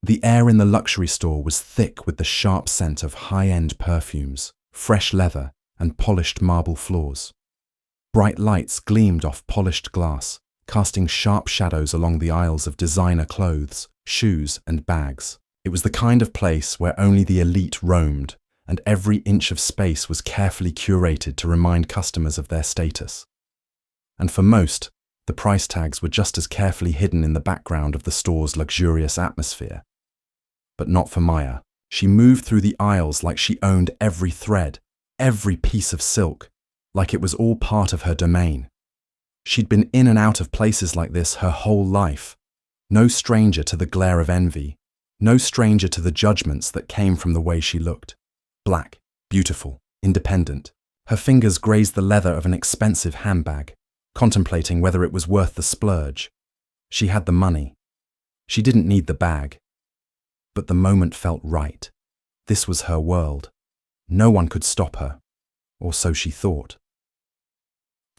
The air in the luxury store was thick with the sharp scent of high-end perfumes, fresh leather, and polished marble floors. Bright lights gleamed off polished glass, casting sharp shadows along the aisles of designer clothes, shoes, and bags. It was the kind of place where only the elite roamed, and every inch of space was carefully curated to remind customers of their status. And for most, the price tags were just as carefully hidden in the background of the store's luxurious atmosphere. But not for Maya. She moved through the aisles like she owned every thread, every piece of silk, like it was all part of her domain. She'd been in and out of places like this her whole life, no stranger to the glare of envy, no stranger to the judgments that came from the way she looked. Black, beautiful, independent. Her fingers grazed the leather of an expensive handbag, contemplating whether it was worth the splurge. She had the money. She didn't need the bag. But the moment felt right. This was her world. No one could stop her, or so she thought.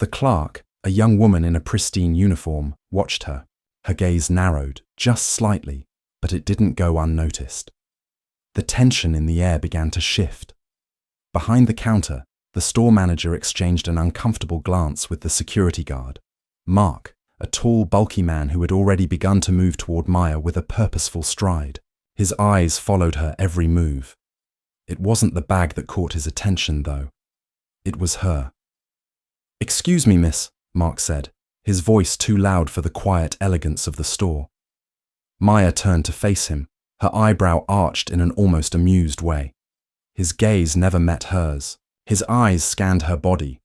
The clerk, a young woman in a pristine uniform, watched her. Her gaze narrowed, just slightly, but it didn't go unnoticed. The tension in the air began to shift. Behind the counter, the store manager exchanged an uncomfortable glance with the security guard. Mark, a tall, bulky man who had already begun to move toward Maya with a purposeful stride. His eyes followed her every move. It wasn't the bag that caught his attention, though. It was her. "Excuse me, miss," Mark said, his voice too loud for the quiet elegance of the store. Maya turned to face him, her eyebrow arched in an almost amused way. His gaze never met hers. His eyes scanned her body,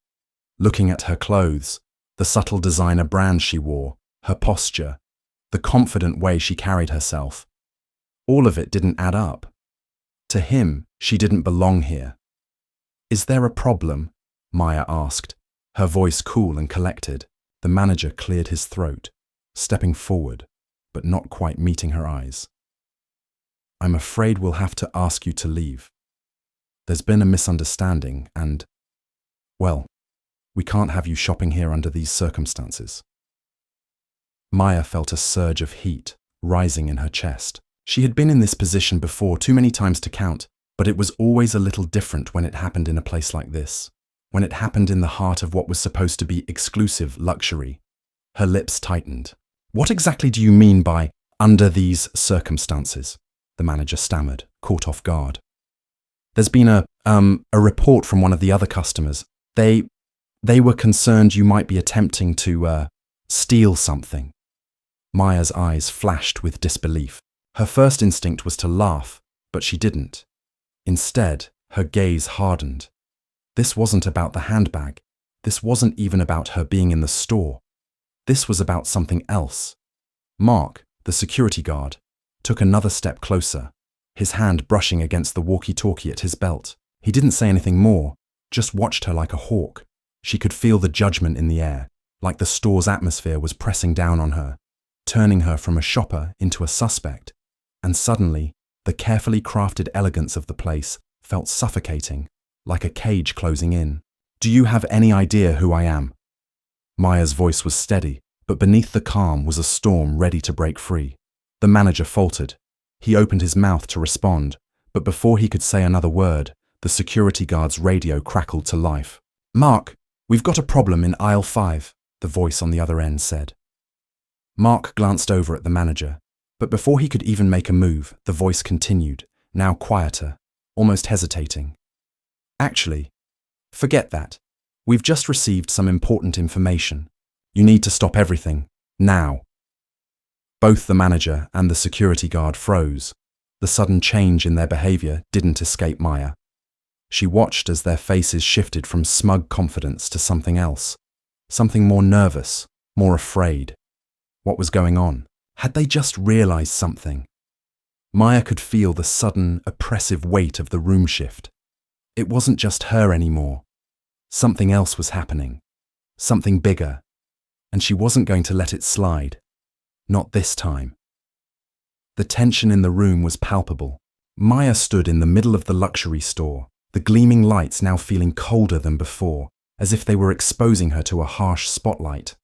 looking at her clothes, the subtle designer brands she wore, her posture, the confident way she carried herself. All of it didn't add up. To him, she didn't belong here. "Is there a problem?" Maya asked, her voice cool and collected. The manager cleared his throat, stepping forward, but not quite meeting her eyes. "I'm afraid we'll have to ask you to leave. There's been a misunderstanding and, well, we can't have you shopping here under these circumstances." Maya felt a surge of heat rising in her chest. She had been in this position before, too many times to count, but it was always a little different when it happened in a place like this, when it happened in the heart of what was supposed to be exclusive luxury. Her lips tightened. "What exactly do you mean by under these circumstances?" the manager stammered, caught off guard. "There's been a report from one of the other customers. They were concerned you might be attempting to, steal something." Maya's eyes flashed with disbelief. Her first instinct was to laugh, but she didn't. Instead, her gaze hardened. This wasn't about the handbag. This wasn't even about her being in the store. This was about something else. Mark, the security guard, took another step closer, his hand brushing against the walkie-talkie at his belt. He didn't say anything more, just watched her like a hawk. She could feel the judgment in the air, like the store's atmosphere was pressing down on her, turning her from a shopper into a suspect. And suddenly, the carefully crafted elegance of the place felt suffocating, like a cage closing in. "Do you have any idea who I am?" Maya's voice was steady, but beneath the calm was a storm ready to break free. The manager faltered. He opened his mouth to respond, but before he could say another word, the security guard's radio crackled to life. "Mark, we've got a problem in aisle 5, the voice on the other end said. Mark glanced over at the manager, but before he could even make a move, the voice continued, now quieter, almost hesitating. "Actually, forget that. We've just received some important information. You need to stop everything, now." Both the manager and the security guard froze. The sudden change in their behavior didn't escape Maya. She watched as their faces shifted from smug confidence to something else, something more nervous, more afraid. What was going on? Had they just realized something? Maya could feel the sudden, oppressive weight of the room shift. It wasn't just her anymore. Something else was happening. Something bigger. And she wasn't going to let it slide. Not this time. The tension in the room was palpable. Maya stood in the middle of the luxury store, the gleaming lights now feeling colder than before, as if they were exposing her to a harsh spotlight.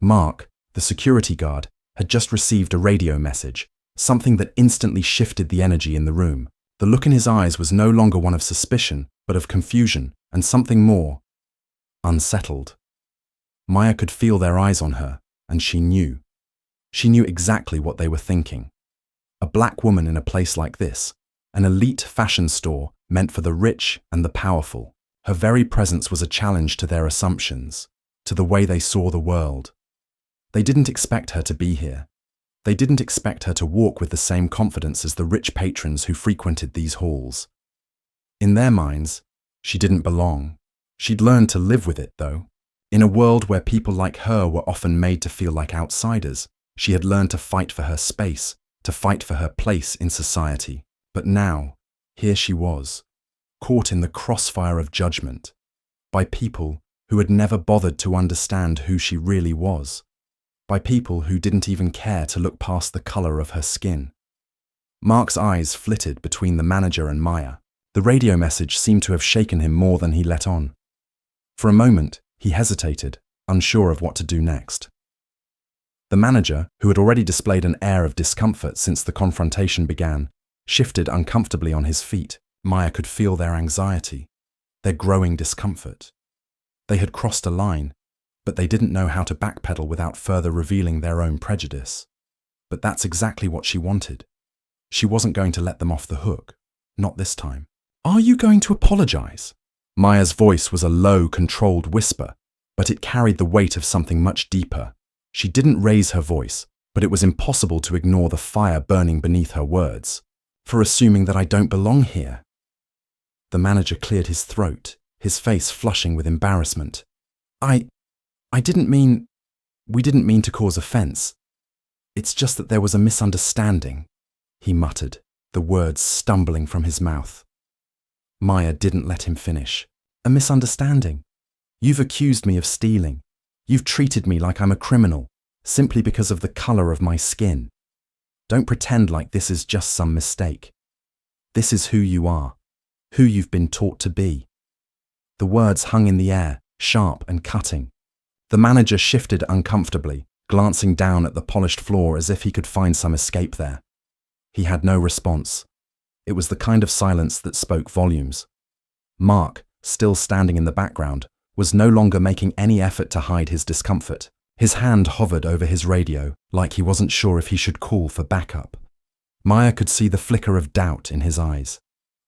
Mark, the security guard, had just received a radio message, something that instantly shifted the energy in the room. The look in his eyes was no longer one of suspicion, but of confusion and something more. Unsettled. Maya could feel their eyes on her, and she knew. She knew exactly what they were thinking. A black woman in a place like this, an elite fashion store meant for the rich and the powerful. Her very presence was a challenge to their assumptions, to the way they saw the world. They didn't expect her to be here. They didn't expect her to walk with the same confidence as the rich patrons who frequented these halls. In their minds, she didn't belong. She'd learned to live with it, though. In a world where people like her were often made to feel like outsiders, she had learned to fight for her space, to fight for her place in society. But now, here she was, caught in the crossfire of judgment, by people who had never bothered to understand who she really was, by people who didn't even care to look past the color of her skin. Mark's eyes flitted between the manager and Maya. The radio message seemed to have shaken him more than he let on. For a moment, he hesitated, unsure of what to do next. The manager, who had already displayed an air of discomfort since the confrontation began, shifted uncomfortably on his feet. Maya could feel their anxiety, their growing discomfort. They had crossed a line, but they didn't know how to backpedal without further revealing their own prejudice. But that's exactly what she wanted. She wasn't going to let them off the hook, not this time. "Are you going to apologize?" Maya's voice was a low, controlled whisper, but it carried the weight of something much deeper. She didn't raise her voice, but it was impossible to ignore the fire burning beneath her words. "For assuming that I don't belong here." The manager cleared his throat, his face flushing with embarrassment. I didn't mean... We didn't mean to cause offense. It's just that there was a misunderstanding," he muttered, the words stumbling from his mouth. Maya didn't let him finish. "A misunderstanding? You've accused me of stealing. You've treated me like I'm a criminal, simply because of the color of my skin. Don't pretend like this is just some mistake. This is who you are, who you've been taught to be." The words hung in the air, sharp and cutting. The manager shifted uncomfortably, glancing down at the polished floor as if he could find some escape there. He had no response. It was the kind of silence that spoke volumes. Mark, still standing in the background, was no longer making any effort to hide his discomfort. His hand hovered over his radio, like he wasn't sure if he should call for backup. Maya could see the flicker of doubt in his eyes.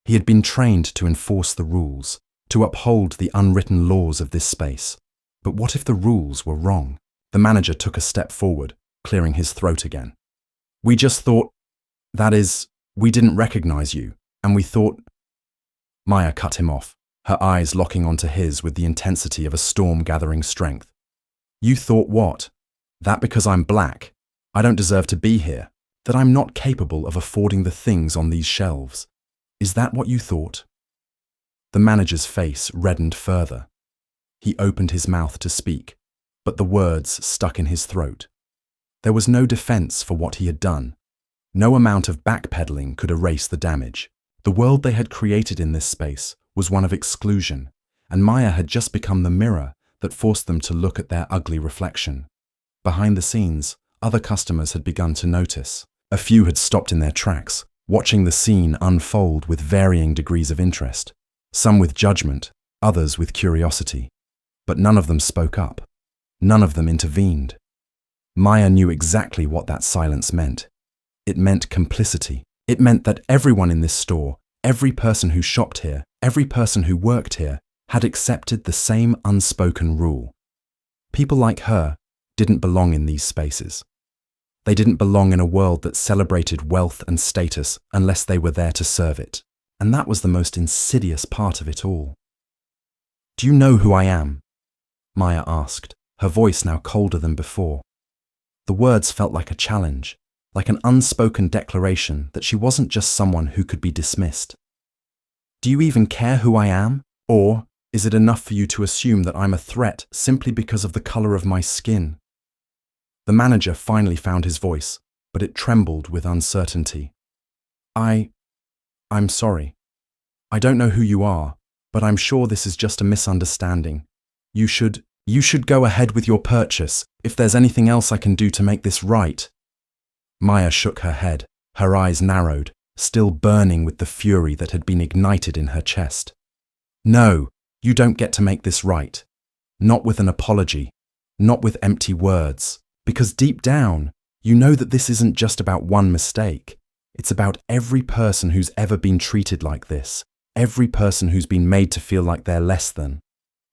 He had been trained to enforce the rules, to uphold the unwritten laws of this space. But what if the rules were wrong? The manager took a step forward, clearing his throat again. "We just thought... That is, we didn't recognize you, and we thought..." Maya cut him off, her eyes locking onto his with the intensity of a storm gathering strength. "You thought what? That because I'm black, I don't deserve to be here? That I'm not capable of affording the things on these shelves? Is that what you thought?" The manager's face reddened further. He opened his mouth to speak, but the words stuck in his throat. There was no defense for what he had done. No amount of backpedaling could erase the damage. The world they had created in this space was one of exclusion, and Maya had just become the mirror that forced them to look at their ugly reflection. Behind the scenes, other customers had begun to notice. A few had stopped in their tracks, watching the scene unfold with varying degrees of interest, some with judgment, others with curiosity. But none of them spoke up. None of them intervened. Maya knew exactly what that silence meant. It meant complicity. It meant that everyone in this store, every person who shopped here, every person who worked here, had accepted the same unspoken rule. People like her didn't belong in these spaces. They didn't belong in a world that celebrated wealth and status unless they were there to serve it. And that was the most insidious part of it all. "Do you know who I am?" Maya asked, her voice now colder than before. The words felt like a challenge, like an unspoken declaration that she wasn't just someone who could be dismissed. "Do you even care who I am? Or is it enough for you to assume that I'm a threat simply because of the color of my skin?" The manager finally found his voice, but it trembled with uncertainty. I'm sorry. I don't know who you are, but I'm sure this is just a misunderstanding. You should go ahead with your purchase if there's anything else I can do to make this right." Maya shook her head. Her eyes narrowed, still burning with the fury that had been ignited in her chest. "No, you don't get to make this right. Not with an apology, not with empty words, because deep down, you know that this isn't just about one mistake. It's about every person who's ever been treated like this, every person who's been made to feel like they're less than.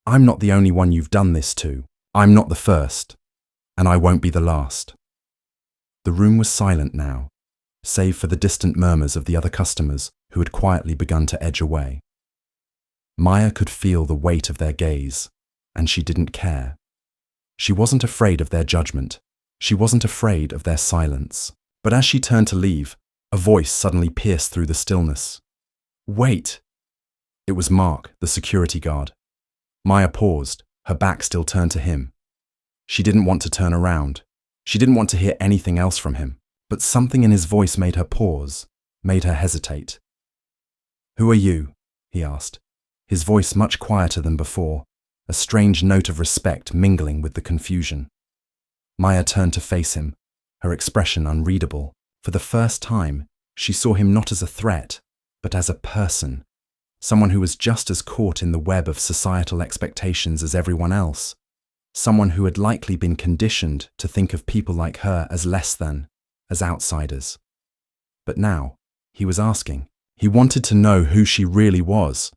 I'm not the only one you've done this to. I'm not the first, and I won't be the last." The room was silent now, save for the distant murmurs of the other customers who had quietly begun to edge away. Maya could feel the weight of their gaze, and she didn't care. She wasn't afraid of their judgment. She wasn't afraid of their silence. But as she turned to leave, a voice suddenly pierced through the stillness. "Wait!" It was Mark, the security guard. Maya paused, her back still turned to him. She didn't want to turn around. She didn't want to hear anything else from him, but something in his voice made her pause, made her hesitate. "Who are you?" he asked, his voice much quieter than before, a strange note of respect mingling with the confusion. Maya turned to face him, her expression unreadable. For the first time, she saw him not as a threat, but as a person, someone who was just as caught in the web of societal expectations as everyone else, someone who had likely been conditioned to think of people like her as less than, as outsiders. But now, he was asking. He wanted to know who she really was.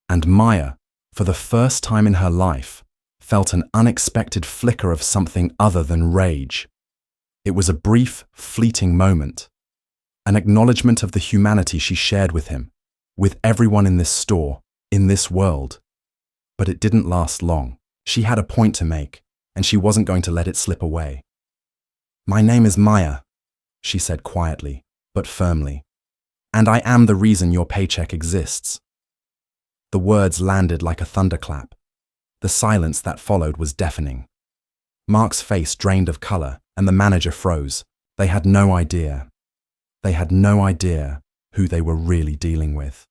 And Maya, for the first time in her life, felt an unexpected flicker of something other than rage. It was a brief, fleeting moment, an acknowledgement of the humanity she shared with him, with everyone in this store, in this world. But it didn't last long. She had a point to make, and she wasn't going to let it slip away. "My name is Maya," she said quietly, but firmly. "And I am the reason your paycheck exists." The words landed like a thunderclap. The silence that followed was deafening. Mark's face drained of color, and the manager froze. They had no idea. They had no idea who they were really dealing with.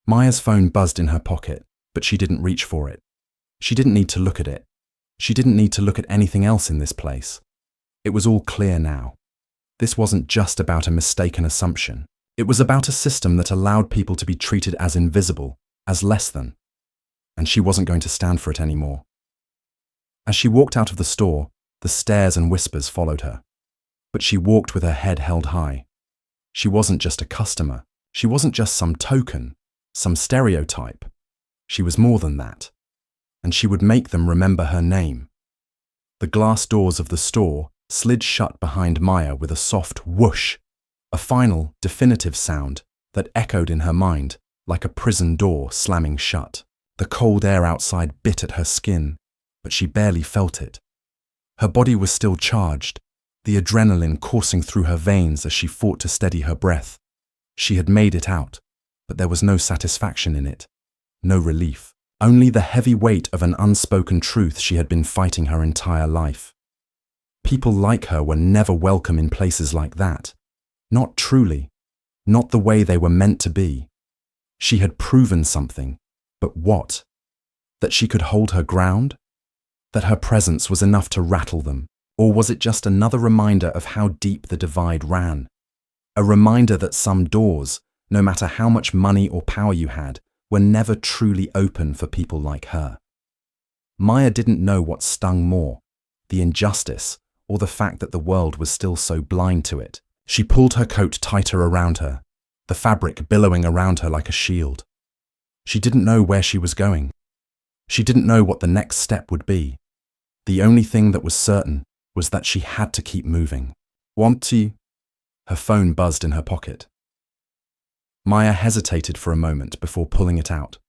Maya's phone buzzed in her pocket, but she didn't reach for it. She didn't need to look at it. She didn't need to look at anything else in this place. It was all clear now. This wasn't just about a mistaken assumption. It was about a system that allowed people to be treated as invisible, as less than. And she wasn't going to stand for it anymore. As she walked out of the store, the stares and whispers followed her. But she walked with her head held high. She wasn't just a customer. She wasn't just some token, some stereotype. She was more than that. And she would make them remember her name. The glass doors of the store slid shut behind Maya with a soft whoosh, a final, definitive sound that echoed in her mind like a prison door slamming shut. The cold air outside bit at her skin, but she barely felt it. Her body was still charged, the adrenaline coursing through her veins as she fought to steady her breath. She had made it out, but there was no satisfaction in it, no relief, only the heavy weight of an unspoken truth she had been fighting her entire life. People like her were never welcome in places like that. Not truly, not the way they were meant to be. She had proven something, but what? That she could hold her ground? That her presence was enough to rattle them? Or was it just another reminder of how deep the divide ran? A reminder that some doors, no matter how much money or power you had, were never truly open for people like her. Maya didn't know what stung more, the injustice or the fact that the world was still so blind to it. She pulled her coat tighter around her, the fabric billowing around her like a shield. She didn't know where she was going. She didn't know what the next step would be. The only thing that was certain was that she had to keep moving. "Want to?" Her phone buzzed in her pocket. Maya hesitated for a moment before pulling it out.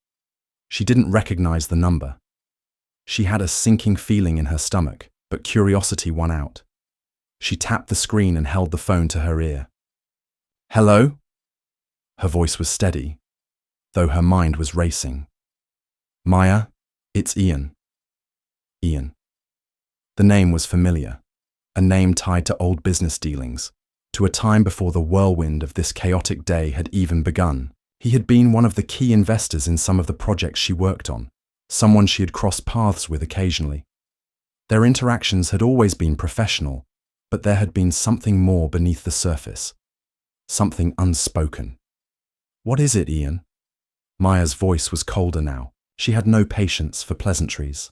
She didn't recognize the number. She had a sinking feeling in her stomach, but curiosity won out. She tapped the screen and held the phone to her ear. "Hello?" Her voice was steady, though her mind was racing. "Maya, it's Ian." Ian. The name was familiar, a name tied to old business dealings, to a time before the whirlwind of this chaotic day had even begun. He had been one of the key investors in some of the projects she worked on, someone she had crossed paths with occasionally. Their interactions had always been professional, but there had been something more beneath the surface, something unspoken. "What is it, Ian?" Maya's voice was colder now. She had no patience for pleasantries.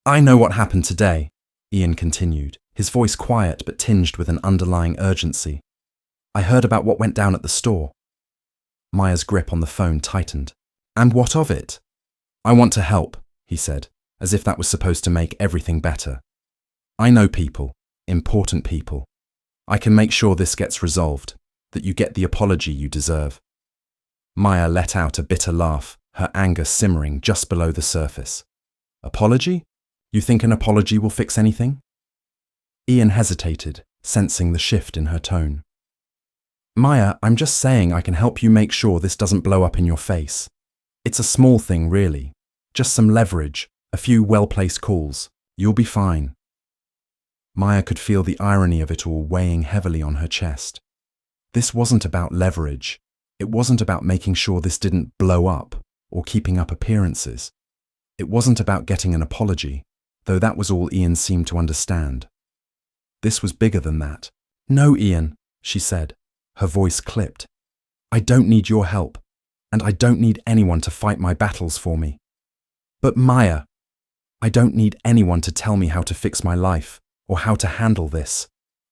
"I know what happened today," Ian continued, his voice quiet but tinged with an underlying urgency. "I heard about what went down at the store." Maya's grip on the phone tightened. "And what of it?" "I want to help," he said, as if that was supposed to make everything better. "I know people, important people. I can make sure this gets resolved, that you get the apology you deserve." Maya let out a bitter laugh, her anger simmering just below the surface. "Apology? You think an apology will fix anything?" Ian hesitated, sensing the shift in her tone. "Maya, I'm just saying I can help you make sure this doesn't blow up in your face. It's a small thing, really. Just some leverage, a few well-placed calls. You'll be fine." Maya could feel the irony of it all weighing heavily on her chest. This wasn't about leverage. It wasn't about making sure this didn't blow up or keeping up appearances. It wasn't about getting an apology, though that was all Ian seemed to understand. This was bigger than that. "No, Ian," she said, her voice clipped. "I don't need your help, and I don't need anyone to fight my battles for me. But Maya, I don't need anyone to tell me how to fix my life or how to handle this.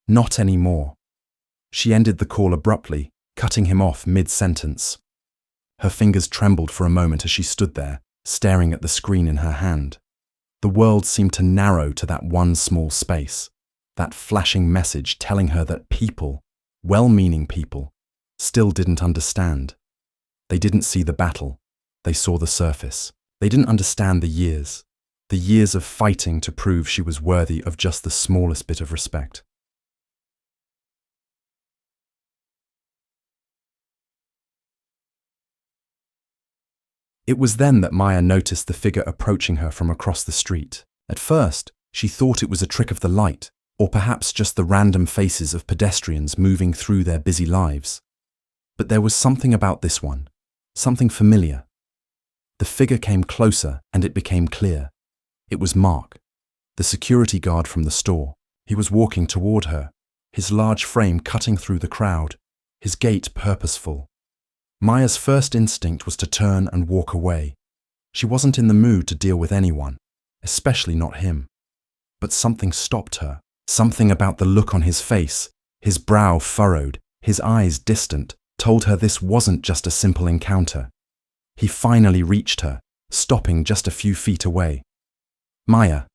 Not anymore." She ended the call abruptly, cutting him off mid-sentence. Her fingers trembled for a moment as she stood there, staring at the screen in her hand. The world seemed to narrow to that one small space, that flashing message telling her that people, well-meaning people, still didn't understand. They didn't see the battle. They saw the surface. They didn't understand the years of fighting to prove she was worthy of just the smallest bit of respect. It was then that Maya noticed the figure approaching her from across the street. At first, she thought it was a trick of the light, or perhaps just the random faces of pedestrians moving through their busy lives. But there was something about this one, something familiar. The figure came closer and it became clear. It was Mark, the security guard from the store. He was walking toward her, his large frame cutting through the crowd, his gait purposeful. Maya's first instinct was to turn and walk away. She wasn't in the mood to deal with anyone, especially not him. But something stopped her, something about the look on his face, his brow furrowed, his eyes distant, told her this wasn't just a simple encounter. He finally reached her, stopping just a few feet away. "Maya,"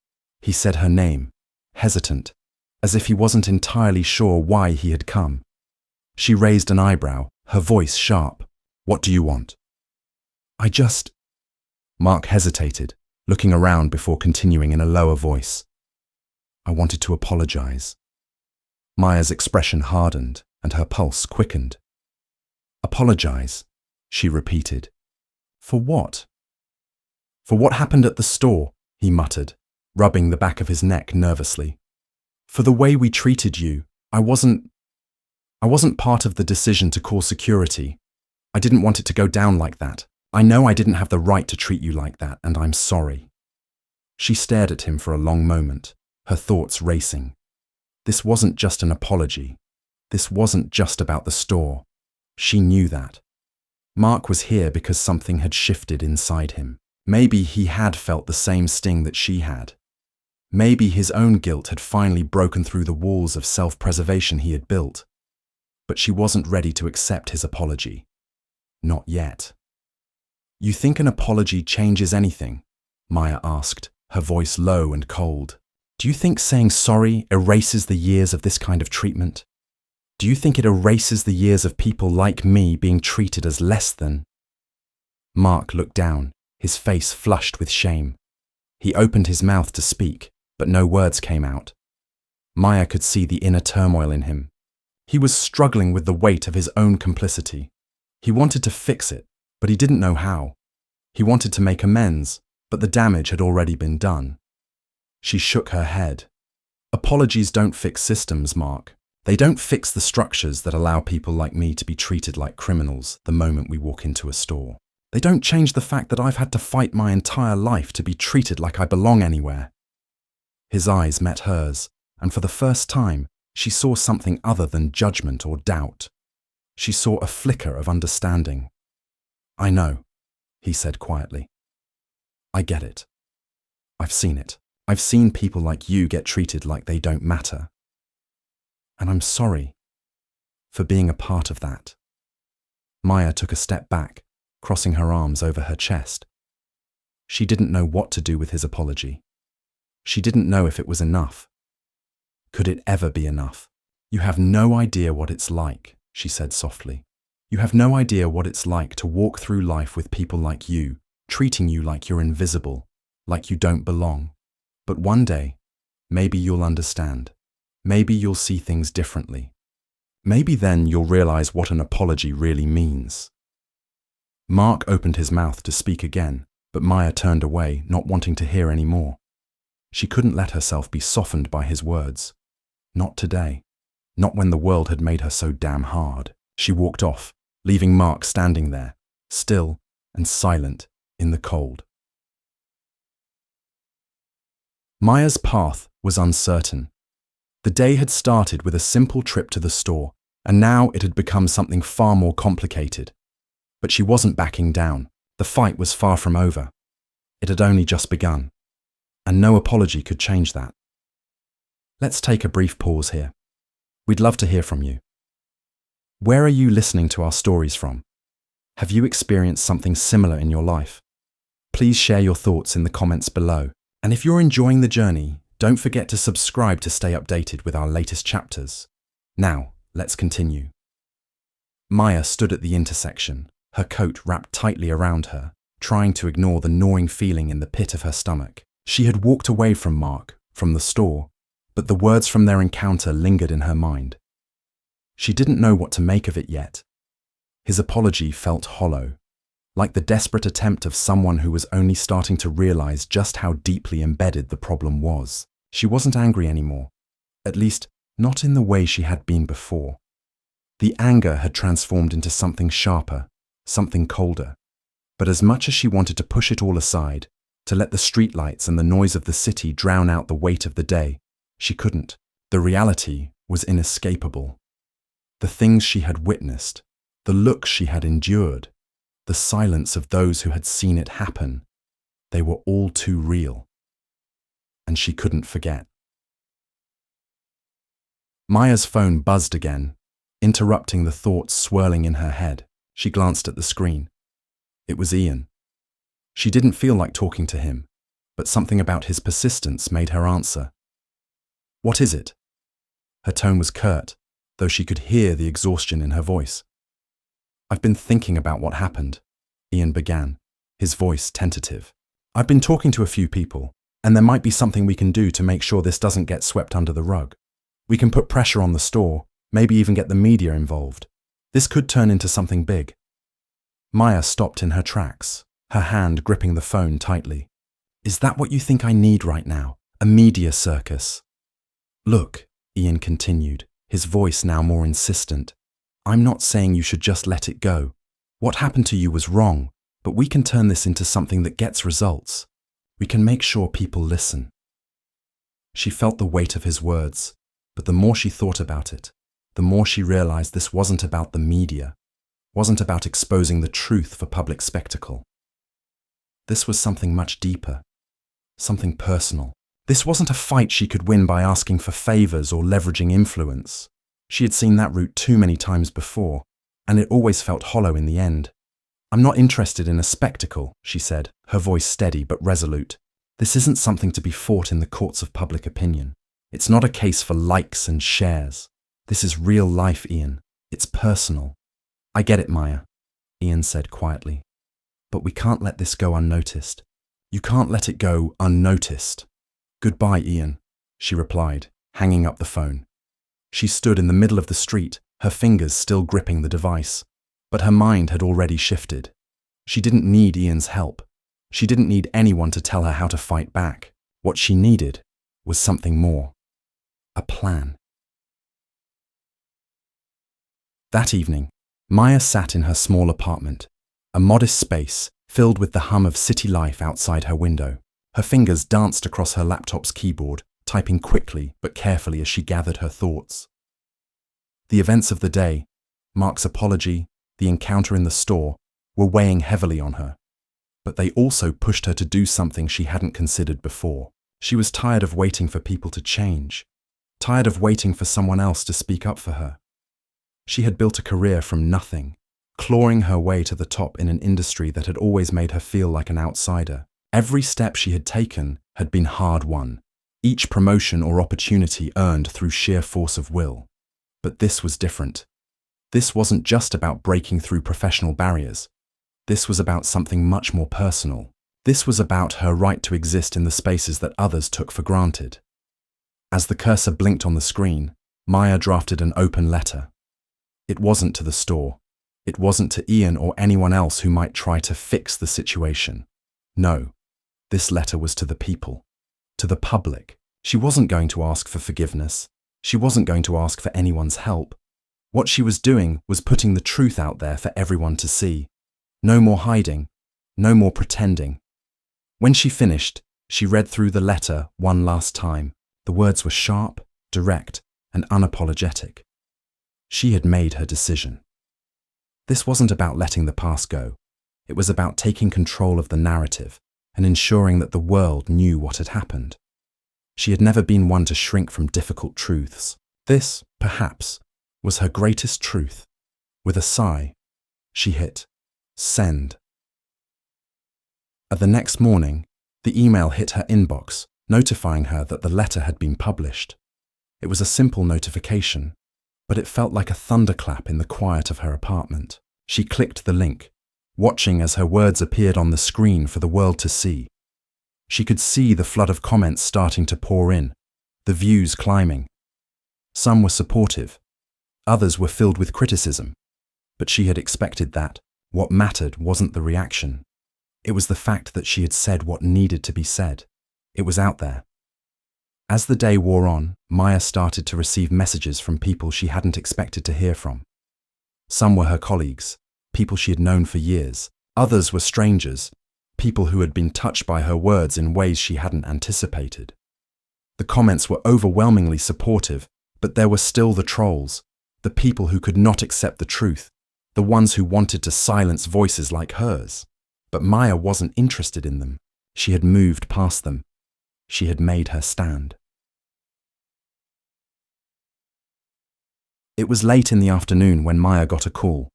he said her name, hesitant, as if he wasn't entirely sure why he had come. She raised an eyebrow, her voice sharp. "What do you want?" Mark hesitated, looking around before continuing in a lower voice. "I wanted to apologize." Maya's expression hardened and her pulse quickened. "Apologize," she repeated. "For what?" "For what happened at the store," he muttered, rubbing the back of his neck nervously. "For the way we treated you. I wasn't part of the decision to call security. I didn't want it to go down like that. I know I didn't have the right to treat you like that, and I'm sorry." She stared at him for a long moment, her thoughts racing. This wasn't just an apology. This wasn't just about the store. She knew that. Mark was here because something had shifted inside him. Maybe he had felt the same sting that she had. Maybe his own guilt had finally broken through the walls of self-preservation he had built. But she wasn't ready to accept his apology. Not yet. "You think an apology changes anything?" Maya asked, her voice low and cold. "Do you think saying sorry erases the years of this kind of treatment? Do you think it erases the years of people like me being treated as less than?" Mark looked down, his face flushed with shame. He opened his mouth to speak, but no words came out. Maya could see the inner turmoil in him. He was struggling with the weight of his own complicity. He wanted to fix it, but he didn't know how. He wanted to make amends, but the damage had already been done. She shook her head. "Apologies don't fix systems, Mark. They don't fix the structures that allow people like me to be treated like criminals the moment we walk into a store. They don't change the fact that I've had to fight my entire life to be treated like I belong anywhere." His eyes met hers, and for the first time, she saw something other than judgment or doubt. She saw a flicker of understanding. "I know," he said quietly. "I get it. I've seen it. I've seen people like you get treated like they don't matter. And I'm sorry for being a part of that." Maya took a step back, crossing her arms over her chest. She didn't know what to do with his apology. She didn't know if it was enough. Could it ever be enough? "You have no idea what it's like," she said softly. "You have no idea what it's like to walk through life with people like you, treating you like you're invisible, like you don't belong. But one day, maybe you'll understand. Maybe you'll see things differently. Maybe then you'll realize what an apology really means." Mark opened his mouth to speak again, but Maya turned away, not wanting to hear any more. She couldn't let herself be softened by his words. Not today. Not when the world had made her so damn hard. She walked off, leaving Mark standing there, still and silent in the cold. Maya's path was uncertain. The day had started with a simple trip to the store, and now it had become something far more complicated. But she wasn't backing down. The fight was far from over. It had only just begun, and no apology could change that. Let's take a brief pause here. We'd love to hear from you. Where are you listening to our stories from? Have you experienced something similar in your life? Please share your thoughts in the comments below. And if you're enjoying the journey, don't forget to subscribe to stay updated with our latest chapters. Now, let's continue. Maya stood at the intersection, her coat wrapped tightly around her, trying to ignore the gnawing feeling in the pit of her stomach. She had walked away from Mark, from the store, but the words from their encounter lingered in her mind. She didn't know what to make of it yet. His apology felt hollow, like the desperate attempt of someone who was only starting to realize just how deeply embedded the problem was. She wasn't angry anymore, at least not in the way she had been before. The anger had transformed into something sharper, something colder. But as much as she wanted to push it all aside, to let the streetlights and the noise of the city drown out the weight of the day, she couldn't. The reality was inescapable. The things she had witnessed, the looks she had endured, the silence of those who had seen it happen, they were all too real. And she couldn't forget. Maya's phone buzzed again, interrupting the thoughts swirling in her head. She glanced at the screen. It was Ian. She didn't feel like talking to him, but something about his persistence made her answer. "What is it?" Her tone was curt, though she could hear the exhaustion in her voice. "I've been thinking about what happened," Ian began, his voice tentative. "I've been talking to a few people, and there might be something we can do to make sure this doesn't get swept under the rug. We can put pressure on the store, maybe even get the media involved. This could turn into something big." Maya stopped in her tracks, her hand gripping the phone tightly. "Is that what you think I need right now? A media circus?" "Look," Ian continued, his voice now more insistent. "I'm not saying you should just let it go. What happened to you was wrong, but we can turn this into something that gets results. We can make sure people listen." She felt the weight of his words, but the more she thought about it, the more she realized this wasn't about the media, wasn't about exposing the truth for public spectacle. This was something much deeper, something personal. This wasn't a fight she could win by asking for favors or leveraging influence. She had seen that route too many times before, and it always felt hollow in the end. "I'm not interested in a spectacle," she said, her voice steady but resolute. "This isn't something to be fought in the courts of public opinion. It's not a case for likes and shares. This is real life, Ian. It's personal." "I get it, Maya," Ian said quietly. "But we can't let this go unnoticed. You can't let it go unnoticed." "Goodbye, Ian," she replied, hanging up the phone. She stood in the middle of the street, her fingers still gripping the device, but her mind had already shifted. She didn't need Ian's help. She didn't need anyone to tell her how to fight back. What she needed was something more. A plan. That evening, Maya sat in her small apartment, a modest space filled with the hum of city life outside her window. Her fingers danced across her laptop's keyboard, typing quickly but carefully as she gathered her thoughts. The events of the day, Mark's apology, the encounter in the store, were weighing heavily on her. But they also pushed her to do something she hadn't considered before. She was tired of waiting for people to change, tired of waiting for someone else to speak up for her. She had built a career from nothing, clawing her way to the top in an industry that had always made her feel like an outsider. Every step she had taken had been hard-won, each promotion or opportunity earned through sheer force of will. But this was different. This wasn't just about breaking through professional barriers. This was about something much more personal. This was about her right to exist in the spaces that others took for granted. As the cursor blinked on the screen, Maya drafted an open letter. It wasn't to the store. It wasn't to Ian or anyone else who might try to fix the situation. No, this letter was to the people, to the public. She wasn't going to ask for forgiveness. She wasn't going to ask for anyone's help. What she was doing was putting the truth out there for everyone to see. No more hiding, no more pretending. When she finished, she read through the letter one last time. The words were sharp, direct, and unapologetic. She had made her decision. This wasn't about letting the past go. It was about taking control of the narrative and ensuring that the world knew what had happened. She had never been one to shrink from difficult truths. This, perhaps, was her greatest truth. With a sigh, she hit send. The next morning, the email hit her inbox, notifying her that the letter had been published. It was a simple notification, but it felt like a thunderclap in the quiet of her apartment. She clicked the link, watching as her words appeared on the screen for the world to see. She could see the flood of comments starting to pour in, the views climbing. Some were supportive, others were filled with criticism, but she had expected that. What mattered wasn't the reaction. It was the fact that she had said what needed to be said. It was out there. As the day wore on, Maya started to receive messages from people she hadn't expected to hear from. Some were her colleagues, people she had known for years. Others were strangers, people who had been touched by her words in ways she hadn't anticipated. The comments were overwhelmingly supportive, but there were still the trolls, the people who could not accept the truth, the ones who wanted to silence voices like hers. But Maya wasn't interested in them. She had moved past them. She had made her stand. It was late in the afternoon when Maya got a call.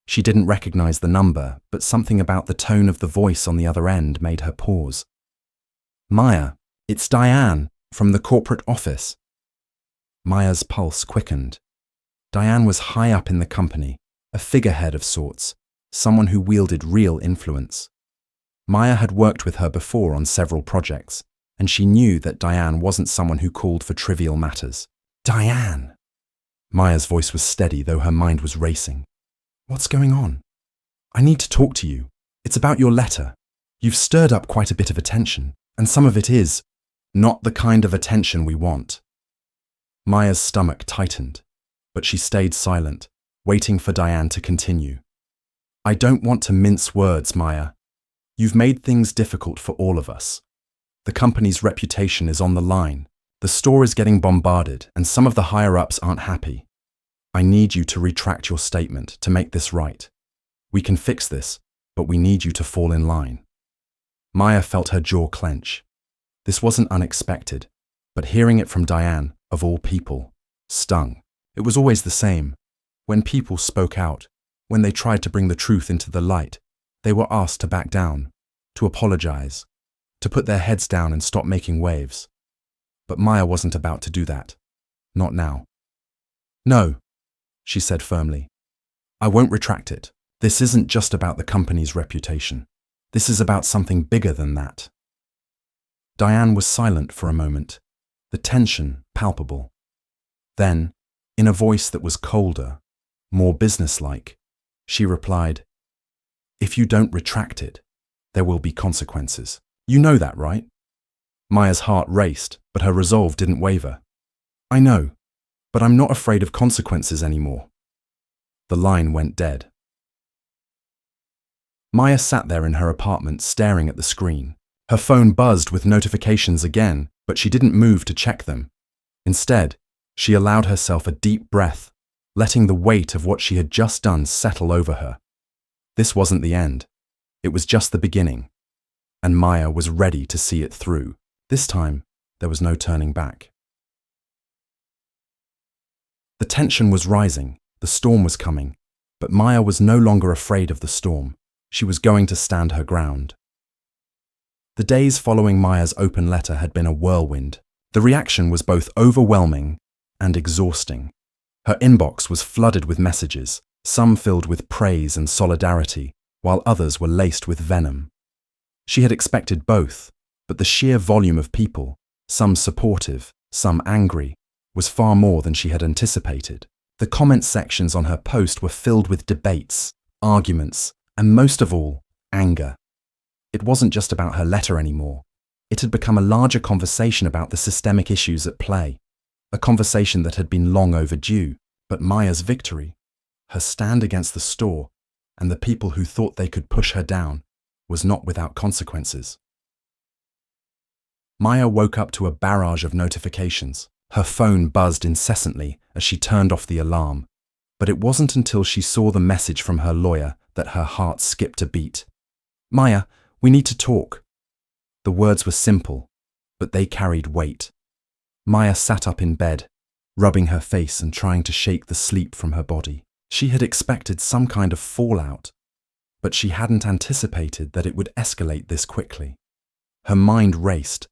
She didn't recognize the number, but something about the tone of the voice on the other end made her pause. "Maya, it's Diane from the corporate office." Maya's pulse quickened. Diane was high up in the company, a figurehead of sorts, someone who wielded real influence. Maya had worked with her before on several projects, and she knew that Diane wasn't someone who called for trivial matters. "Diane!" Maya's voice was steady, though her mind was racing. "What's going on? I need to talk to you. It's about your letter. You've stirred up quite a bit of attention, and some of it is not the kind of attention we want." Maya's stomach tightened, but she stayed silent, waiting for Diane to continue. "I don't want to mince words, Maya. You've made things difficult for all of us. The company's reputation is on the line. The store is getting bombarded, and some of the higher-ups aren't happy. I need you to retract your statement to make this right. We can fix this, but we need you to fall in line." Maya felt her jaw clench. This wasn't unexpected, but hearing it from Diane, of all people, stung. It was always the same. When people spoke out, when they tried to bring the truth into the light, they were asked to back down, to apologize, to put their heads down and stop making waves. But Maya wasn't about to do that. Not now. "No," she said firmly. "I won't retract it. This isn't just about the company's reputation. This is about something bigger than that." Diane was silent for a moment, the tension palpable. Then, in a voice that was colder, more businesslike, she replied, "If you don't retract it, there will be consequences. You know that, right?" Maya's heart raced, but her resolve didn't waver. "I know, but I'm not afraid of consequences anymore." The line went dead. Maya sat there in her apartment staring at the screen. Her phone buzzed with notifications again, but she didn't move to check them. Instead, she allowed herself a deep breath, letting the weight of what she had just done settle over her. This wasn't the end. It was just the beginning, and Maya was ready to see it through. This time, there was no turning back. The tension was rising, the storm was coming, but Maya was no longer afraid of the storm. She was going to stand her ground. The days following Maya's open letter had been a whirlwind. The reaction was both overwhelming and exhausting. Her inbox was flooded with messages, some filled with praise and solidarity, while others were laced with venom. She had expected both, but the sheer volume of people, some supportive, some angry, was far more than she had anticipated. The comment sections on her post were filled with debates, arguments, and most of all, anger. It wasn't just about her letter anymore. It had become a larger conversation about the systemic issues at play, a conversation that had been long overdue. But Maya's victory, her stand against the store, and the people who thought they could push her down, was not without consequences. Maya woke up to a barrage of notifications. Her phone buzzed incessantly as she turned off the alarm, but it wasn't until she saw the message from her lawyer that her heart skipped a beat. "Maya, we need to talk." The words were simple, but they carried weight. Maya sat up in bed, rubbing her face and trying to shake the sleep from her body. She had expected some kind of fallout, but she hadn't anticipated that it would escalate this quickly. Her mind raced,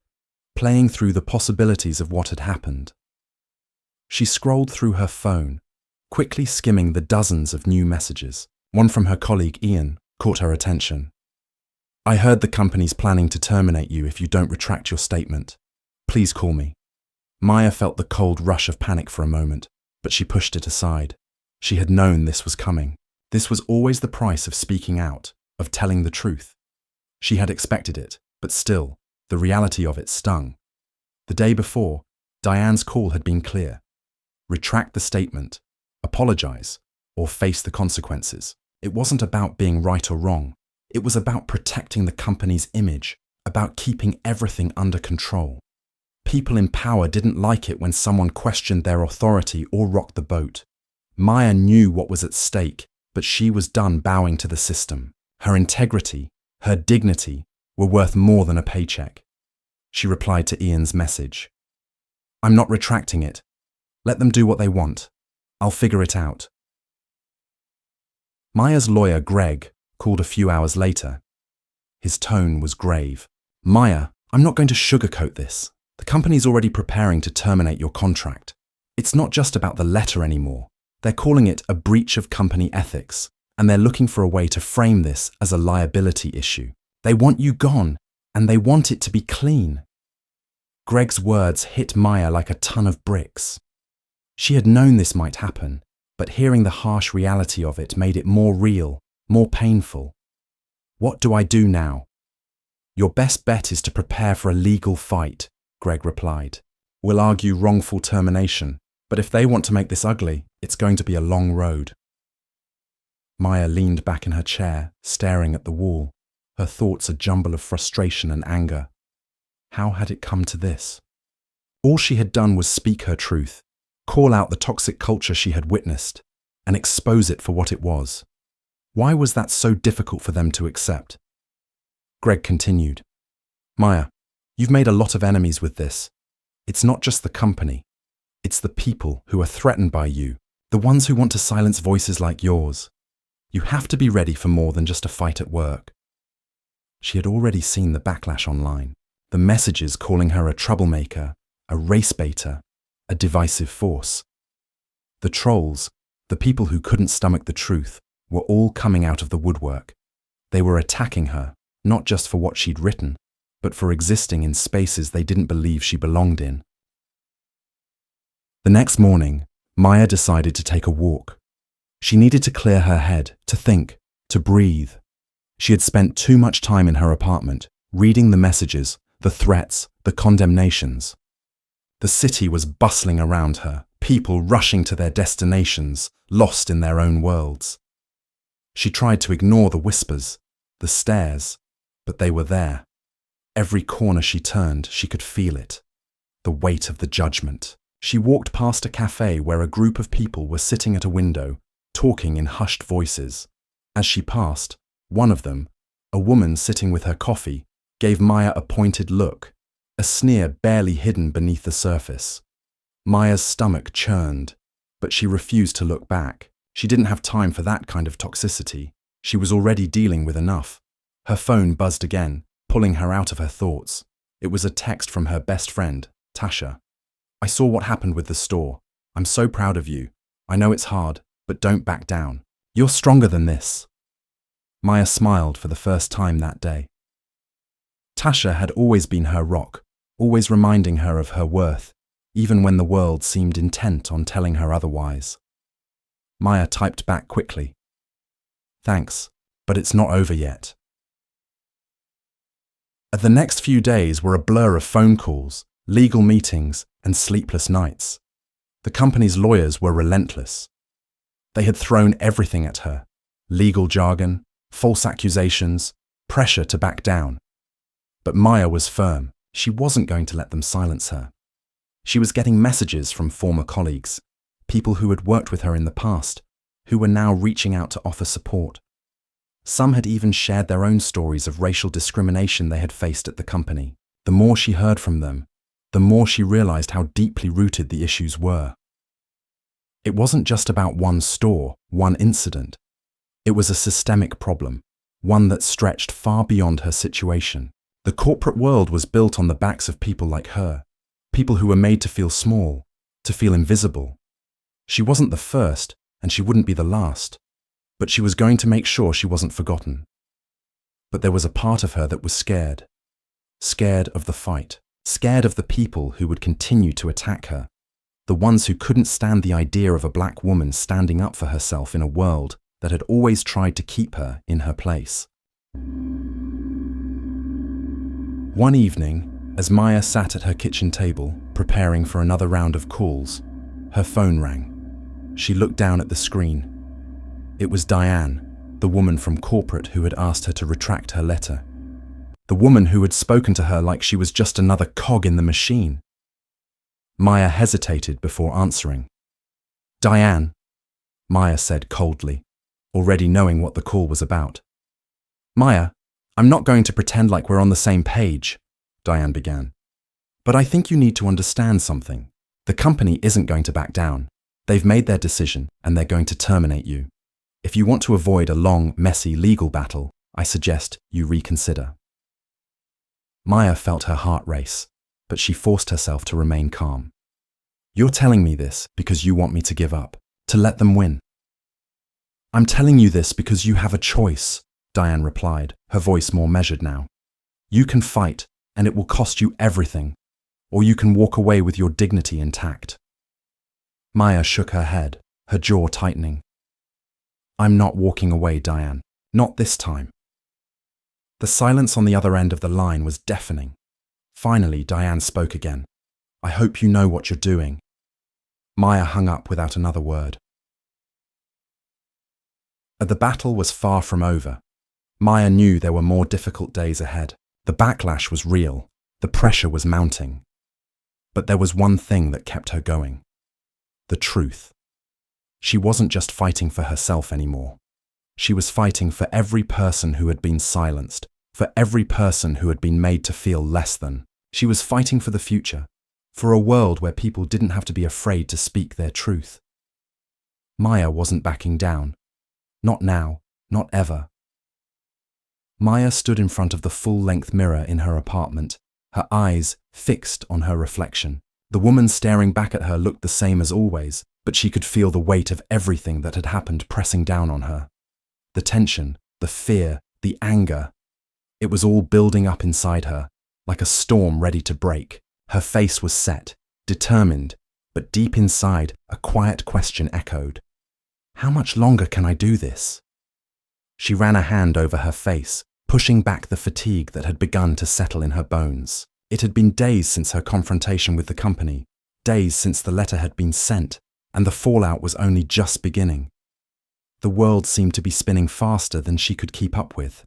playing through the possibilities of what had happened. She scrolled through her phone, quickly skimming the dozens of new messages. One from her colleague Ian caught her attention. "I heard the company's planning to terminate you if you don't retract your statement. Please call me." Maya felt the cold rush of panic for a moment, but she pushed it aside. She had known this was coming. This was always the price of speaking out, of telling the truth. She had expected it, but still, the reality of it stung. The day before, Diane's call had been clear. Retract the statement, apologize, or face the consequences. It wasn't about being right or wrong. It was about protecting the company's image, about keeping everything under control. People in power didn't like it when someone questioned their authority or rocked the boat. Maya knew what was at stake, but she was done bowing to the system. Her integrity, her dignity, were worth more than a paycheck. She replied to Ian's message. "I'm not retracting it. Let them do what they want. I'll figure it out." Maya's lawyer, Greg, called a few hours later. His tone was grave. "Maya, I'm not going to sugarcoat this. The company's already preparing to terminate your contract. It's not just about the letter anymore. They're calling it a breach of company ethics, and they're looking for a way to frame this as a liability issue. They want you gone, and they want it to be clean." Greg's words hit Maya like a ton of bricks. She had known this might happen, but hearing the harsh reality of it made it more real, more painful. "What do I do now?" "Your best bet is to prepare for a legal fight," Greg replied. "We'll argue wrongful termination, but if they want to make this ugly, it's going to be a long road." Maya leaned back in her chair, staring at the wall, her thoughts a jumble of frustration and anger. How had it come to this? All she had done was speak her truth, call out the toxic culture she had witnessed, and expose it for what it was. Why was that so difficult for them to accept? Greg continued. "Maya, you've made a lot of enemies with this. It's not just the company. It's the people who are threatened by you, the ones who want to silence voices like yours. You have to be ready for more than just a fight at work." She had already seen the backlash online, the messages calling her a troublemaker, a race baiter, a divisive force. The trolls, the people who couldn't stomach the truth, were all coming out of the woodwork. They were attacking her, not just for what she'd written, but for existing in spaces they didn't believe she belonged in. The next morning, Maya decided to take a walk. She needed to clear her head, to think, to breathe. She had spent too much time in her apartment, reading the messages, the threats, the condemnations. The city was bustling around her, people rushing to their destinations, lost in their own worlds. She tried to ignore the whispers, the stares, but they were there. Every corner she turned, she could feel it. The weight of the judgment. She walked past a cafe where a group of people were sitting at a window, talking in hushed voices. As she passed, one of them, a woman sitting with her coffee, gave Maya a pointed look, a sneer barely hidden beneath the surface. Maya's stomach churned, but she refused to look back. She didn't have time for that kind of toxicity. She was already dealing with enough. Her phone buzzed again, pulling her out of her thoughts. It was a text from her best friend, Tasha. I saw what happened with the store. I'm so proud of you. I know it's hard, but don't back down. You're stronger than this. Maya smiled for the first time that day. Tasha had always been her rock, always reminding her of her worth, even when the world seemed intent on telling her otherwise. Maya typed back quickly. Thanks, but it's not over yet. The next few days were a blur of phone calls, legal meetings, and sleepless nights. The company's lawyers were relentless. They had thrown everything at her: legal jargon, false accusations, pressure to back down. But Maya was firm. She wasn't going to let them silence her. She was getting messages from former colleagues, people who had worked with her in the past, who were now reaching out to offer support. Some had even shared their own stories of racial discrimination they had faced at the company. The more she heard from them, the more she realized how deeply rooted the issues were. It wasn't just about one store, one incident. It was a systemic problem, one that stretched far beyond her situation. The corporate world was built on the backs of people like her, people who were made to feel small, to feel invisible. She wasn't the first, and she wouldn't be the last, but she was going to make sure she wasn't forgotten. But there was a part of her that was scared. Scared of the fight, scared of the people who would continue to attack her, the ones who couldn't stand the idea of a black woman standing up for herself in a world that had always tried to keep her in her place. One evening, as Maya sat at her kitchen table, preparing for another round of calls, her phone rang. She looked down at the screen. It was Diane, the woman from corporate who had asked her to retract her letter. The woman who had spoken to her like she was just another cog in the machine. Maya hesitated before answering. Diane, Maya said coldly, already knowing what the call was about. Maya, I'm not going to pretend like we're on the same page, Diane began. But I think you need to understand something. The company isn't going to back down. They've made their decision and they're going to terminate you. If you want to avoid a long, messy legal battle, I suggest you reconsider. Maya felt her heart race, but she forced herself to remain calm. You're telling me this because you want me to give up, to let them win. I'm telling you this because you have a choice, Diane replied, her voice more measured now. You can fight, and it will cost you everything, or you can walk away with your dignity intact. Maya shook her head, her jaw tightening. I'm not walking away, Diane. Not this time. The silence on the other end of the line was deafening. Finally, Diane spoke again. I hope you know what you're doing. Maya hung up without another word. The battle was far from over. Maya knew there were more difficult days ahead. The backlash was real. The pressure was mounting. But there was one thing that kept her going. The truth. She wasn't just fighting for herself anymore. She was fighting for every person who had been silenced, for every person who had been made to feel less than. She was fighting for the future, for a world where people didn't have to be afraid to speak their truth. Maya wasn't backing down. Not now, not ever. Maya stood in front of the full-length mirror in her apartment, her eyes fixed on her reflection. The woman staring back at her looked the same as always, but she could feel the weight of everything that had happened pressing down on her. The tension, the fear, the anger. It was all building up inside her, like a storm ready to break. Her face was set, determined, but deep inside, a quiet question echoed. How much longer can I do this? She ran a hand over her face, pushing back the fatigue that had begun to settle in her bones. It had been days since her confrontation with the company, days since the letter had been sent, and the fallout was only just beginning. The world seemed to be spinning faster than she could keep up with.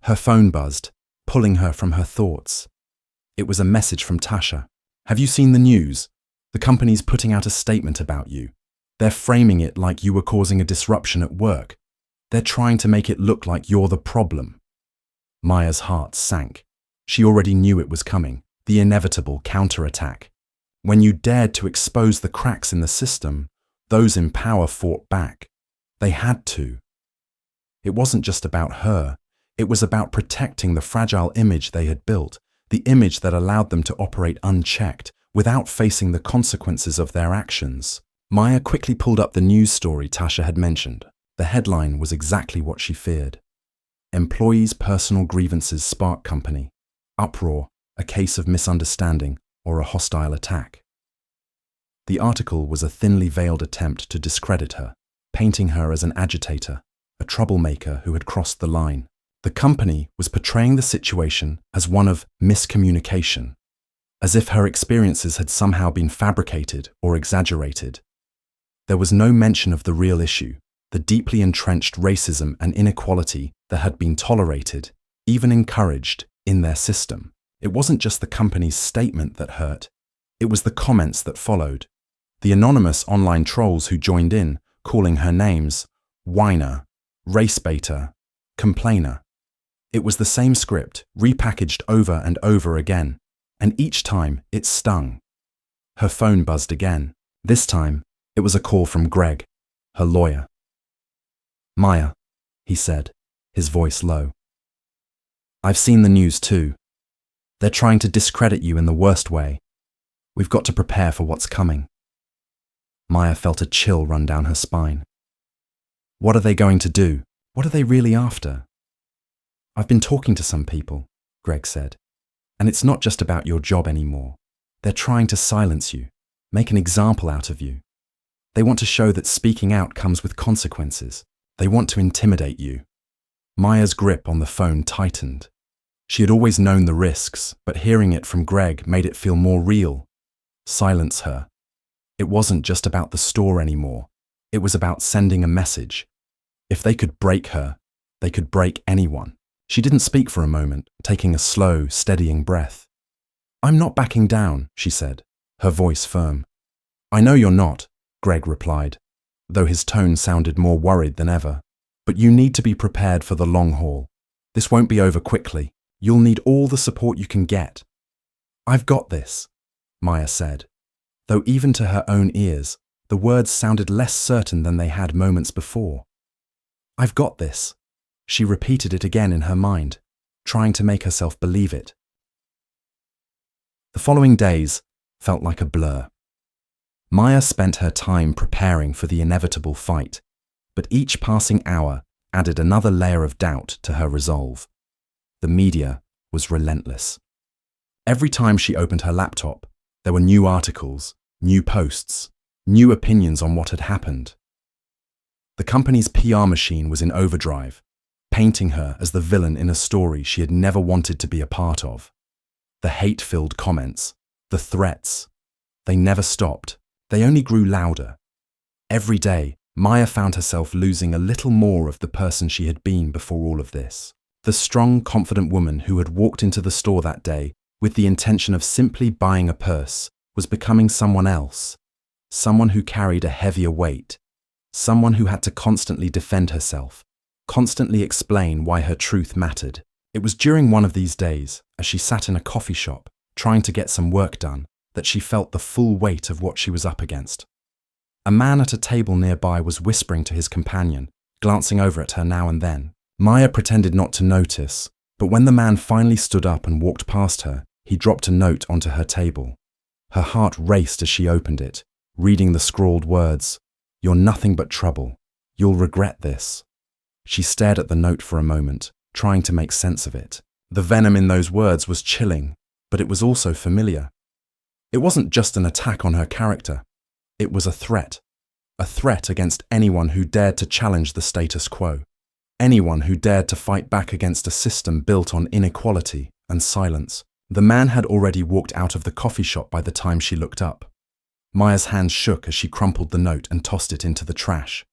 Her phone buzzed, pulling her from her thoughts. It was a message from Tasha. Have you seen the news? The company's putting out a statement about you. They're framing it like you were causing a disruption at work. They're trying to make it look like you're the problem. Maya's heart sank. She already knew it was coming, the inevitable counterattack. When you dared to expose the cracks in the system, those in power fought back. They had to. It wasn't just about her. It was about protecting the fragile image they had built, the image that allowed them to operate unchecked, without facing the consequences of their actions. Maya quickly pulled up the news story Tasha had mentioned. The headline was exactly what she feared. Employees' personal grievances spark company. Uproar, a case of misunderstanding or a hostile attack. The article was a thinly veiled attempt to discredit her, painting her as an agitator, a troublemaker who had crossed the line. The company was portraying the situation as one of miscommunication, as if her experiences had somehow been fabricated or exaggerated. There was no mention of the real issue, the deeply entrenched racism and inequality that had been tolerated, even encouraged, in their system. It wasn't just the company's statement that hurt, it was the comments that followed. The anonymous online trolls who joined in, calling her names, whiner, race baiter, complainer. It was the same script, repackaged over and over again, and each time it stung. Her phone buzzed again. This time, it was a call from Greg, her lawyer. "Maya," he said, his voice low. "I've seen the news too. They're trying to discredit you in the worst way. We've got to prepare for what's coming." Maya felt a chill run down her spine. What are they going to do? What are they really after? "I've been talking to some people," Greg said, "and it's not just about your job anymore. They're trying to silence you, make an example out of you. They want to show that speaking out comes with consequences. They want to intimidate you." Maya's grip on the phone tightened. She had always known the risks, but hearing it from Greg made it feel more real. Silence her. It wasn't just about the store anymore. It was about sending a message. If they could break her, they could break anyone. She didn't speak for a moment, taking a slow, steadying breath. "I'm not backing down," she said, her voice firm. "I know you're not," Greg replied, though his tone sounded more worried than ever. "But you need to be prepared for the long haul. This won't be over quickly. You'll need all the support you can get." "I've got this," Maya said, though even to her own ears, the words sounded less certain than they had moments before. "I've got this." She repeated it again in her mind, trying to make herself believe it. The following days felt like a blur. Maya spent her time preparing for the inevitable fight, but each passing hour added another layer of doubt to her resolve. The media was relentless. Every time she opened her laptop, there were new articles, new posts, new opinions on what had happened. The company's PR machine was in overdrive, painting her as the villain in a story she had never wanted to be a part of. The hate-filled comments, the threats, they never stopped. They only grew louder. Every day, Maya found herself losing a little more of the person she had been before all of this. The strong, confident woman who had walked into the store that day with the intention of simply buying a purse was becoming someone else, someone who carried a heavier weight, someone who had to constantly defend herself, constantly explain why her truth mattered. It was during one of these days, as she sat in a coffee shop, trying to get some work done, that she felt the full weight of what she was up against. A man at a table nearby was whispering to his companion, glancing over at her now and then. Maya pretended not to notice, but when the man finally stood up and walked past her, he dropped a note onto her table. Her heart raced as she opened it, reading the scrawled words, "You're nothing but trouble. You'll regret this." She stared at the note for a moment, trying to make sense of it. The venom in those words was chilling, but it was also familiar. It wasn't just an attack on her character. It was a threat against anyone who dared to challenge the status quo, anyone who dared to fight back against a system built on inequality and silence. The man had already walked out of the coffee shop by the time she looked up. Maya's hands shook as she crumpled the note and tossed it into the trash.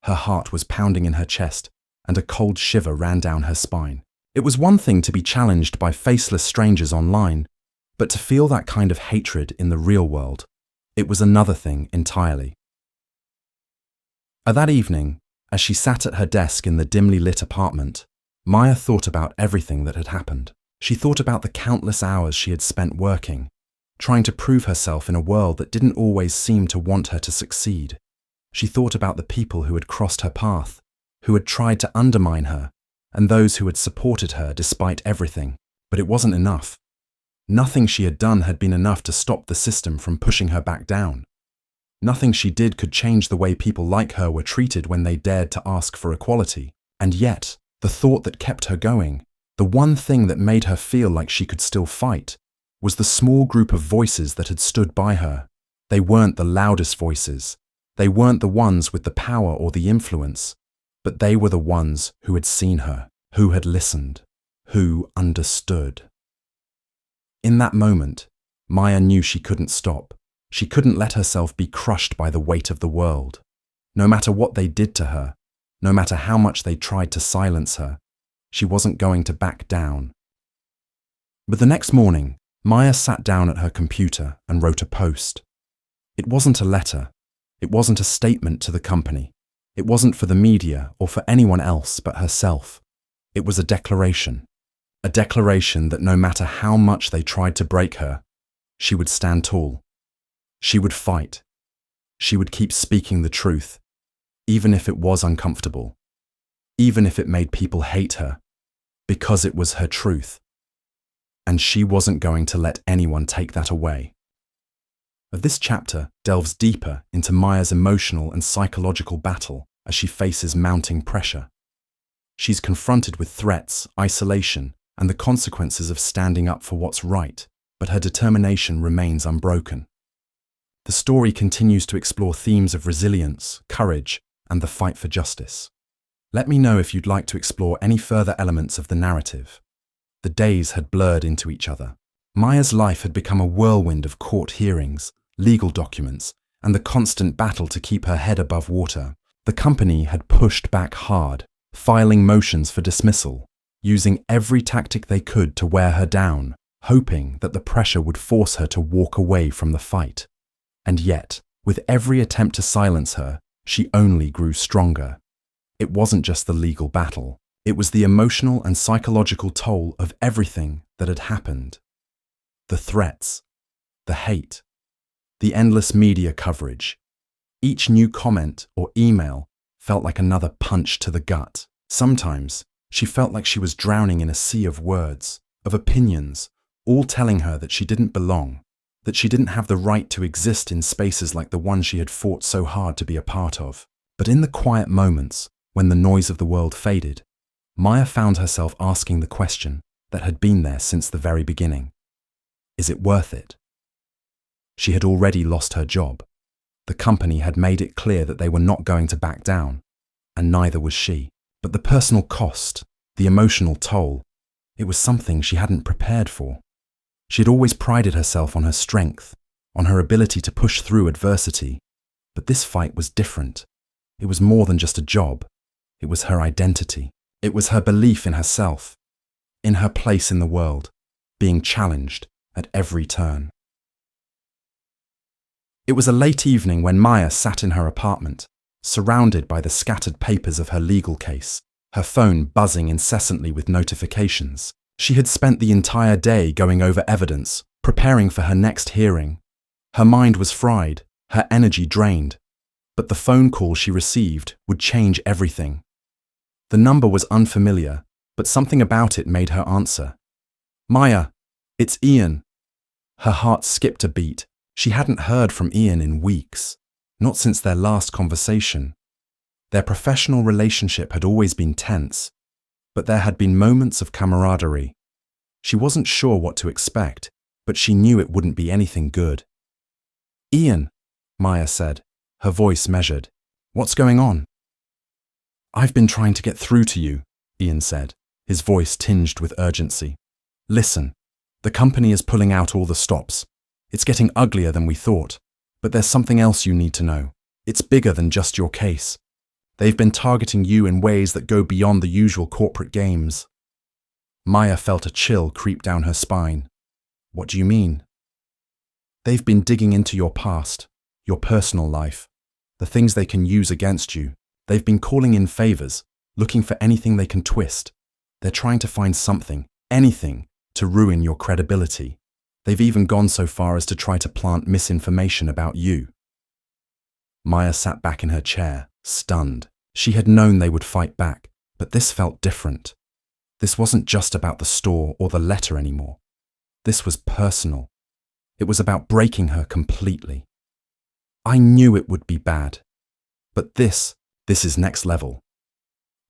Her heart was pounding in her chest, and a cold shiver ran down her spine. It was one thing to be challenged by faceless strangers online, but to feel that kind of hatred in the real world, It was another thing entirely. That evening, as she sat at her desk in the dimly lit apartment, Maya thought about everything that had happened. She thought about the countless hours she had spent working, trying to prove herself in a world that didn't always seem to want her to succeed. She thought about the people who had crossed her path, who had tried to undermine her, and those who had supported her despite everything. But it wasn't enough. Nothing she had done had been enough to stop the system from pushing her back down. Nothing she did could change the way people like her were treated when they dared to ask for equality. And yet, the thought that kept her going, the one thing that made her feel like she could still fight, was the small group of voices that had stood by her. They weren't the loudest voices. They weren't the ones with the power or the influence, but they were the ones who had seen her, who had listened, who understood. In that moment, Maya knew she couldn't stop. She couldn't let herself be crushed by the weight of the world. No matter what they did to her, no matter how much they tried to silence her, she wasn't going to back down. But the next morning, Maya sat down at her computer and wrote a post. It wasn't a letter. It wasn't a statement to the company. It wasn't for the media or for anyone else but herself. It was a declaration that no matter how much they tried to break her, she would stand tall. She would fight. She would keep speaking the truth, even if it was uncomfortable, even if it made people hate her, because it was her truth. And she wasn't going to let anyone take that away. This chapter delves deeper into Maya's emotional and psychological battle as she faces mounting pressure. She's confronted with threats, isolation, and the consequences of standing up for what's right, but her determination remains unbroken. The story continues to explore themes of resilience, courage, and the fight for justice. Let me know if you'd like to explore any further elements of the narrative. The days had blurred into each other. Maya's life had become a whirlwind of court hearings, legal documents, and the constant battle to keep her head above water. The company had pushed back hard, filing motions for dismissal, using every tactic they could to wear her down, hoping that the pressure would force her to walk away from the fight. And yet, with every attempt to silence her, she only grew stronger. It wasn't just the legal battle. It was the emotional and psychological toll of everything that had happened. The threats, the hate, the endless media coverage. Each new comment or email felt like another punch to the gut. Sometimes, she felt like she was drowning in a sea of words, of opinions, all telling her that she didn't belong, that she didn't have the right to exist in spaces like the one she had fought so hard to be a part of. But in the quiet moments, when the noise of the world faded, Maya found herself asking the question that had been there since the very beginning. Is it worth it? She had already lost her job. The company had made it clear that they were not going to back down, and neither was she. But the personal cost, the emotional toll, it was something she hadn't prepared for. She had always prided herself on her strength, on her ability to push through adversity. But this fight was different. It was more than just a job. It was her identity. It was her belief in herself, in her place in the world, being challenged at every turn. It was a late evening when Maya sat in her apartment, surrounded by the scattered papers of her legal case, her phone buzzing incessantly with notifications. She had spent the entire day going over evidence, preparing for her next hearing. Her mind was fried, her energy drained, but the phone call she received would change everything. The number was unfamiliar, but something about it made her answer. "Maya, it's Ian." Her heart skipped a beat. She hadn't heard from Ian in weeks, not since their last conversation. Their professional relationship had always been tense, but there had been moments of camaraderie. She wasn't sure what to expect, but she knew it wouldn't be anything good. "Ian," Maya said, her voice measured. "What's going on?" "I've been trying to get through to you," Ian said, his voice tinged with urgency. "Listen, the company is pulling out all the stops. It's getting uglier than we thought, but there's something else you need to know. It's bigger than just your case. They've been targeting you in ways that go beyond the usual corporate games." Maya felt a chill creep down her spine. "What do you mean?" They've been digging into your past, your personal life, the things they can use against you. They've been calling in favors, looking for anything they can twist. They're trying to find something, anything, to ruin your credibility. They've even gone so far as to try to plant misinformation about you. Maya sat back in her chair, stunned. She had known they would fight back, but this felt different. This wasn't just about the store or the letter anymore. This was personal. It was about breaking her completely. I knew it would be bad. But this is next level.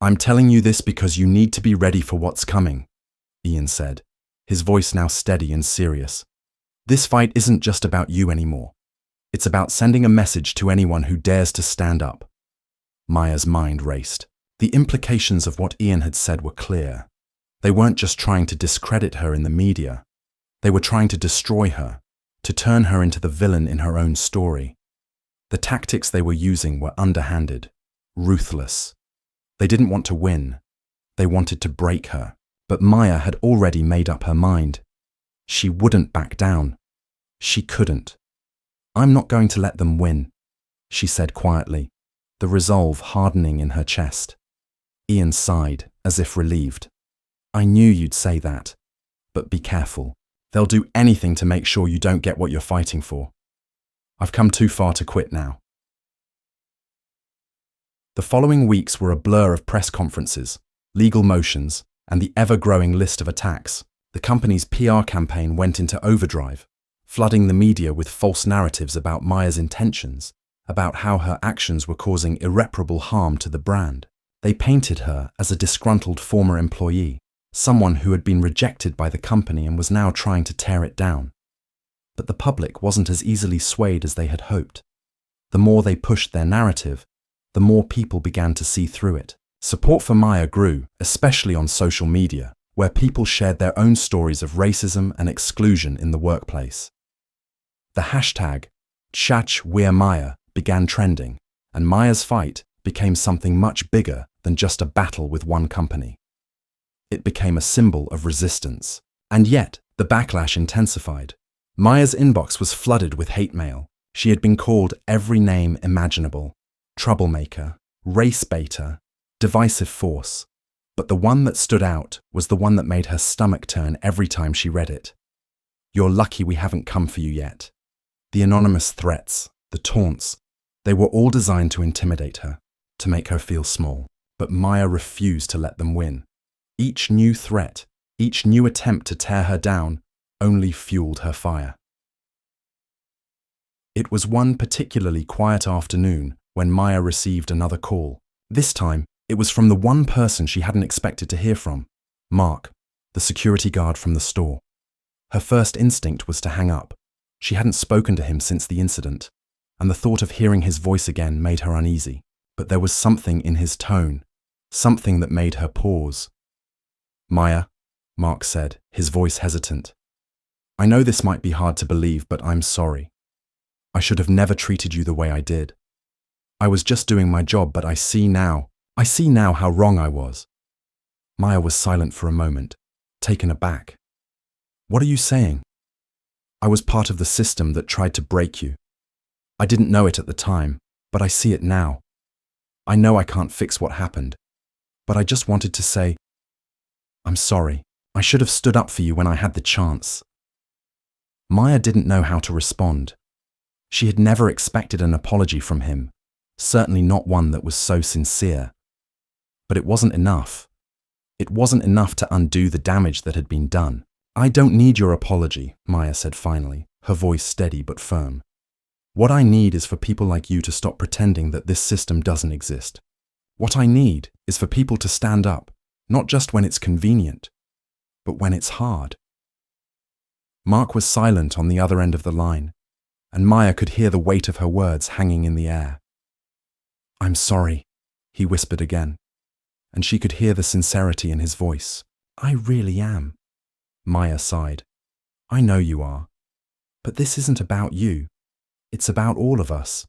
I'm telling you this because you need to be ready for what's coming, Ian said, his voice now steady and serious. This fight isn't just about you anymore. It's about sending a message to anyone who dares to stand up. Maya's mind raced. The implications of what Ian had said were clear. They weren't just trying to discredit her in the media. They were trying to destroy her, to turn her into the villain in her own story. The tactics they were using were underhanded, ruthless. They didn't want to win. They wanted to break her. But Maya had already made up her mind. She wouldn't back down. She couldn't. I'm not going to let them win, she said quietly, the resolve hardening in her chest. Ian sighed, as if relieved. I knew you'd say that. But be careful. They'll do anything to make sure you don't get what you're fighting for. I've come too far to quit now. The following weeks were a blur of press conferences, legal motions, and the ever-growing list of attacks. The company's PR campaign went into overdrive, flooding the media with false narratives about Maya's intentions, about how her actions were causing irreparable harm to the brand. They painted her as a disgruntled former employee, someone who had been rejected by the company and was now trying to tear it down. But the public wasn't as easily swayed as they had hoped. The more they pushed their narrative, the more people began to see through it. Support for Maya grew, especially on social media, where people shared their own stories of racism and exclusion in the workplace. The hashtag #ChachWe'reMaya began trending, and Maya's fight became something much bigger than just a battle with one company. It became a symbol of resistance. And yet, the backlash intensified. Maya's inbox was flooded with hate mail. She had been called every name imaginable: troublemaker, race baiter, divisive force. But the one that stood out was the one that made her stomach turn every time she read it. You're lucky we haven't come for you yet. The anonymous threats, the taunts, they were all designed to intimidate her, to make her feel small. But Maya refused to let them win. Each new threat, each new attempt to tear her down, only fueled her fire. It was one particularly quiet afternoon when Maya received another call. This time, it was from the one person she hadn't expected to hear from, Mark, the security guard from the store. Her first instinct was to hang up. She hadn't spoken to him since the incident, and the thought of hearing his voice again made her uneasy. But there was something in his tone, something that made her pause. Maya, Mark said, his voice hesitant. I know this might be hard to believe, but I'm sorry. I should have never treated you the way I did. I was just doing my job, but I see now how wrong I was. Maya was silent for a moment, taken aback. What are you saying? I was part of the system that tried to break you. I didn't know it at the time, but I see it now. I know I can't fix what happened, but I just wanted to say, I'm sorry. I should have stood up for you when I had the chance. Maya didn't know how to respond. She had never expected an apology from him, certainly not one that was so sincere. But it wasn't enough. It wasn't enough to undo the damage that had been done. I don't need your apology, Maya said finally, her voice steady but firm. What I need is for people like you to stop pretending that this system doesn't exist. What I need is for people to stand up, not just when it's convenient, but when it's hard. Mark was silent on the other end of the line, and Maya could hear the weight of her words hanging in the air. I'm sorry, he whispered again, and she could hear the sincerity in his voice. I really am. Maya sighed. I know you are, but this isn't about you. It's about all of us,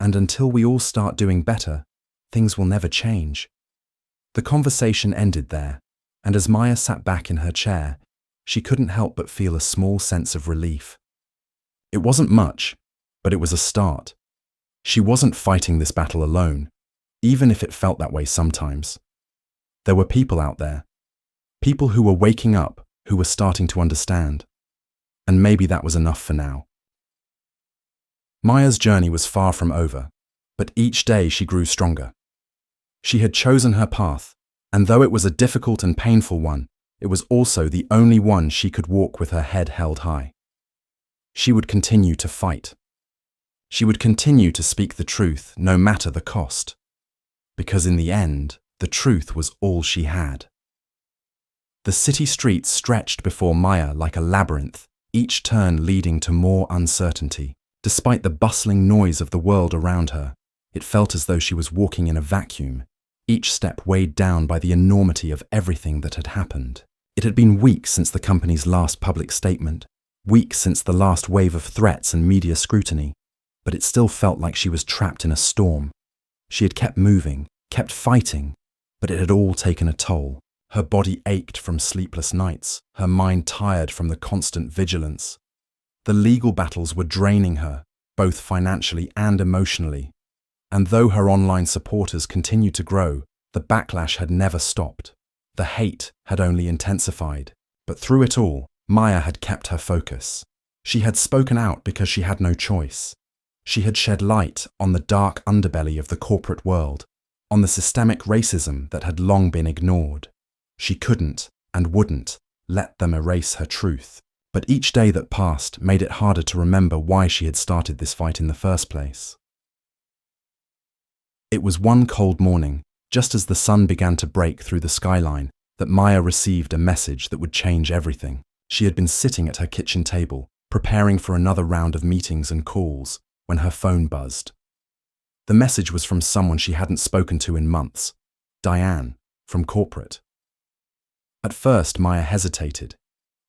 and until we all start doing better, things will never change. The conversation ended there, and as Maya sat back in her chair, she couldn't help but feel a small sense of relief. It wasn't much, but it was a start. She wasn't fighting this battle alone, even if it felt that way sometimes. There were people out there. People who were waking up, who were starting to understand. And maybe that was enough for now. Maya's journey was far from over, but each day she grew stronger. She had chosen her path, and though it was a difficult and painful one, it was also the only one she could walk with her head held high. She would continue to fight. She would continue to speak the truth no matter the cost, because in the end, the truth was all she had. The city streets stretched before Maya like a labyrinth, each turn leading to more uncertainty. Despite the bustling noise of the world around her, it felt as though she was walking in a vacuum, each step weighed down by the enormity of everything that had happened. It had been weeks since the company's last public statement, weeks since the last wave of threats and media scrutiny, but it still felt like she was trapped in a storm. She had kept moving, kept fighting, but it had all taken a toll. Her body ached from sleepless nights, her mind tired from the constant vigilance. The legal battles were draining her, both financially and emotionally. And though her online supporters continued to grow, the backlash had never stopped. The hate had only intensified. But through it all, Maya had kept her focus. She had spoken out because she had no choice. She had shed light on the dark underbelly of the corporate world, on the systemic racism that had long been ignored. She couldn't and wouldn't let them erase her truth. But each day that passed made it harder to remember why she had started this fight in the first place. It was one cold morning, just as the sun began to break through the skyline, that Maya received a message that would change everything. She had been sitting at her kitchen table, preparing for another round of meetings and calls, when her phone buzzed. The message was from someone she hadn't spoken to in months, Diane, from corporate. At first, Maya hesitated.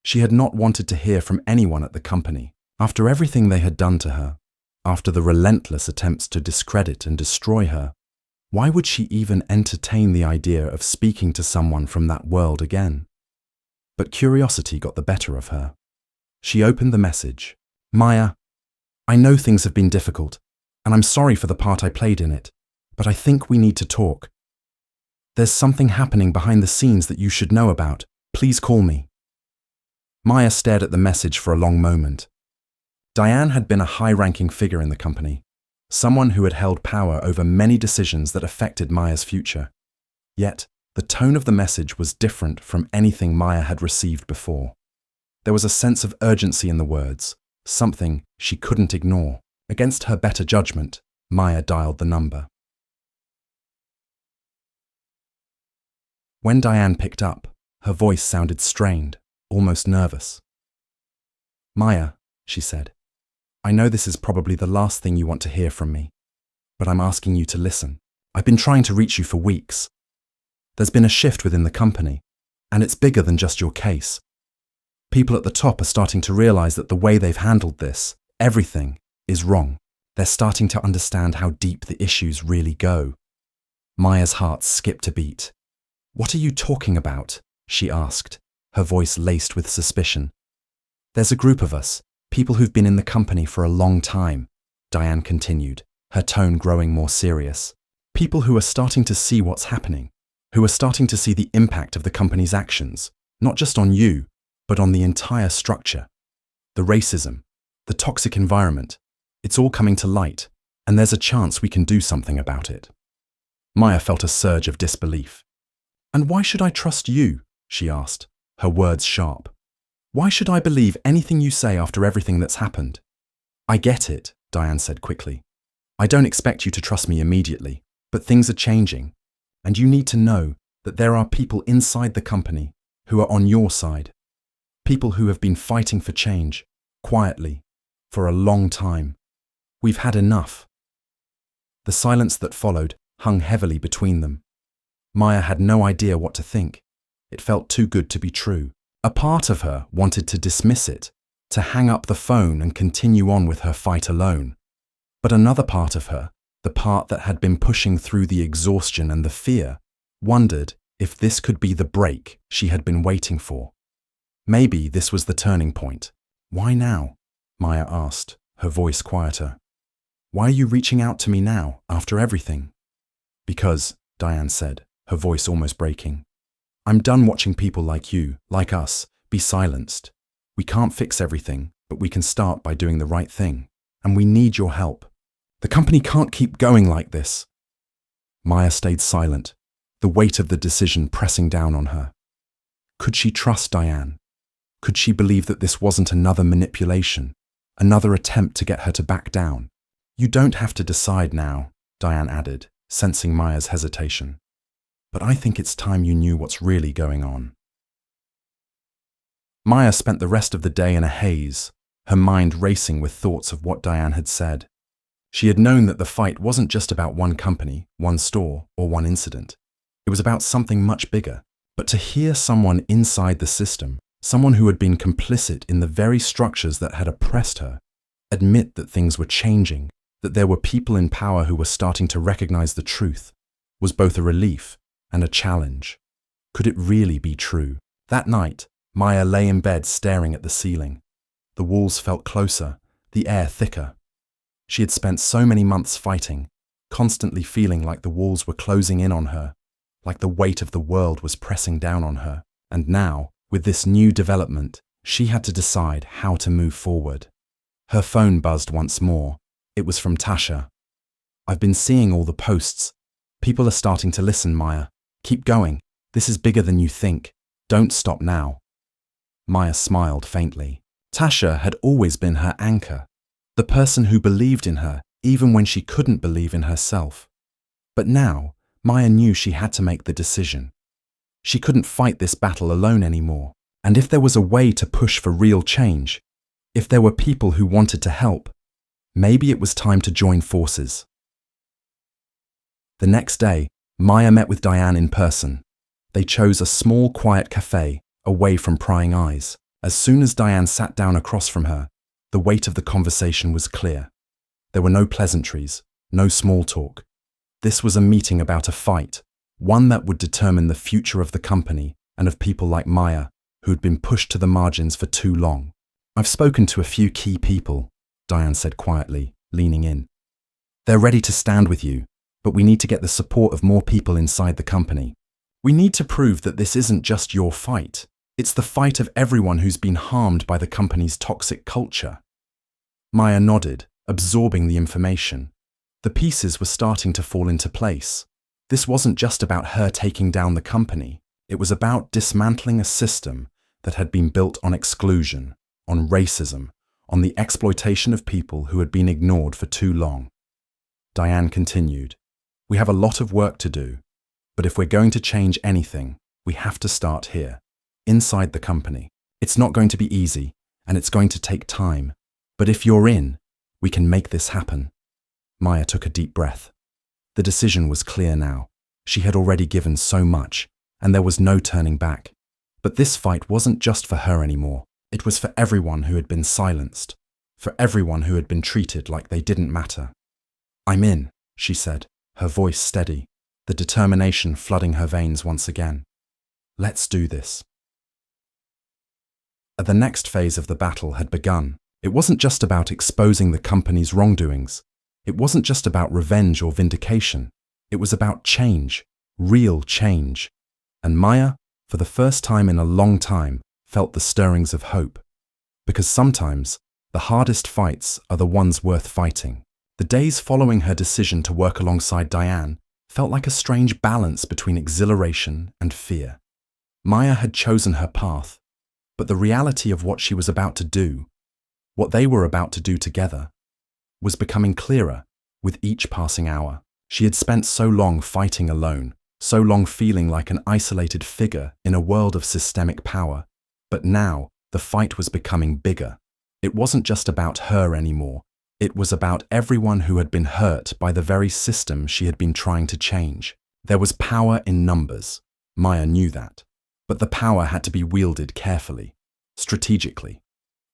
She had not wanted to hear from anyone at the company. After everything they had done to her, after the relentless attempts to discredit and destroy her, why would she even entertain the idea of speaking to someone from that world again? But curiosity got the better of her. She opened the message. Maya, I know things have been difficult, and I'm sorry for the part I played in it, but I think we need to talk. There's something happening behind the scenes that you should know about. Please call me. Maya stared at the message for a long moment. Diane had been a high-ranking figure in the company, someone who had held power over many decisions that affected Maya's future. Yet, the tone of the message was different from anything Maya had received before. There was a sense of urgency in the words, something she couldn't ignore. Against her better judgment, Maya dialed the number. When Diane picked up, her voice sounded strained, almost nervous. Maya, she said, I know this is probably the last thing you want to hear from me, but I'm asking you to listen. I've been trying to reach you for weeks. There's been a shift within the company, and it's bigger than just your case. People at the top are starting to realize that the way they've handled this, everything, is wrong. They're starting to understand how deep the issues really go. Maya's heart skipped a beat. What are you talking about? She asked, her voice laced with suspicion. There's a group of us, people who've been in the company for a long time, Diane continued, her tone growing more serious. People who are starting to see what's happening, who are starting to see the impact of the company's actions, not just on you, but on the entire structure. The racism, the toxic environment, it's all coming to light, and there's a chance we can do something about it. Maya felt a surge of disbelief. And why should I trust you? She asked, her words sharp. Why should I believe anything you say after everything that's happened? I get it, Diane said quickly. I don't expect you to trust me immediately, but things are changing, and you need to know that there are people inside the company who are on your side. People who have been fighting for change, quietly, for a long time. We've had enough. The silence that followed hung heavily between them. Maya had no idea what to think. It felt too good to be true. A part of her wanted to dismiss it, to hang up the phone and continue on with her fight alone. But another part of her, the part that had been pushing through the exhaustion and the fear, wondered if this could be the break she had been waiting for. Maybe this was the turning point. Why now? Maya asked, her voice quieter. Why are you reaching out to me now, after everything? Because, Diane said, her voice almost breaking, I'm done watching people like you, like us, be silenced. We can't fix everything, but we can start by doing the right thing. And we need your help. The company can't keep going like this. Maya stayed silent, the weight of the decision pressing down on her. Could she trust Diane? Could she believe that this wasn't another manipulation, another attempt to get her to back down? You don't have to decide now, Diane added, sensing Maya's hesitation. But I think it's time you knew what's really going on. Maya spent the rest of the day in a haze, her mind racing with thoughts of what Diane had said. She had known that the fight wasn't just about one company, one store, or one incident. It was about something much bigger. But to hear someone inside the system, someone who had been complicit in the very structures that had oppressed her, admit that things were changing, that there were people in power who were starting to recognize the truth, was both a relief and a challenge. Could it really be true? That night, Maya lay in bed staring at the ceiling. The walls felt closer, the air thicker. She had spent so many months fighting, constantly feeling like the walls were closing in on her, like the weight of the world was pressing down on her. And now, with this new development, she had to decide how to move forward. Her phone buzzed once more. It was from Tasha. I've been seeing all the posts. People are starting to listen, Maya. Keep going. This is bigger than you think. Don't stop now. Maya smiled faintly. Tasha had always been her anchor, the person who believed in her even when she couldn't believe in herself. But now, Maya knew she had to make the decision. She couldn't fight this battle alone anymore. And if there was a way to push for real change, if there were people who wanted to help, maybe it was time to join forces. The next day, Maya met with Diane in person. They chose a small, quiet cafe, away from prying eyes. As soon as Diane sat down across from her, the weight of the conversation was clear. There were no pleasantries, no small talk. This was a meeting about a fight, one that would determine the future of the company and of people like Maya, who had been pushed to the margins for too long. I've spoken to a few key people, Diane said quietly, leaning in. They're ready to stand with you, but we need to get the support of more people inside the company. We need to prove that this isn't just your fight. It's the fight of everyone who's been harmed by the company's toxic culture. Maya nodded, absorbing the information. The pieces were starting to fall into place. This wasn't just about her taking down the company. It was about dismantling a system that had been built on exclusion, on racism, on the exploitation of people who had been ignored for too long. Diane continued, We have a lot of work to do, but if we're going to change anything, we have to start here, inside the company. It's not going to be easy, and it's going to take time, but if you're in, we can make this happen. Maya took a deep breath. The decision was clear now. She had already given so much, and there was no turning back. But this fight wasn't just for her anymore. It was for everyone who had been silenced, for everyone who had been treated like they didn't matter. I'm in, she said, her voice steady, the determination flooding her veins once again. Let's do this. The next phase of the battle had begun. It wasn't just about exposing the company's wrongdoings. It wasn't just about revenge or vindication. It was about change, real change. And Maya, for the first time in a long time, felt the stirrings of hope. Because sometimes, the hardest fights are the ones worth fighting. The days following her decision to work alongside Diane felt like a strange balance between exhilaration and fear. Maya had chosen her path, but the reality of what she was about to do, what they were about to do together, was becoming clearer with each passing hour. She had spent so long fighting alone, so long feeling like an isolated figure in a world of systemic power. But now, the fight was becoming bigger. It wasn't just about her anymore. It was about everyone who had been hurt by the very system she had been trying to change. There was power in numbers. Maya knew that. But the power had to be wielded carefully, strategically.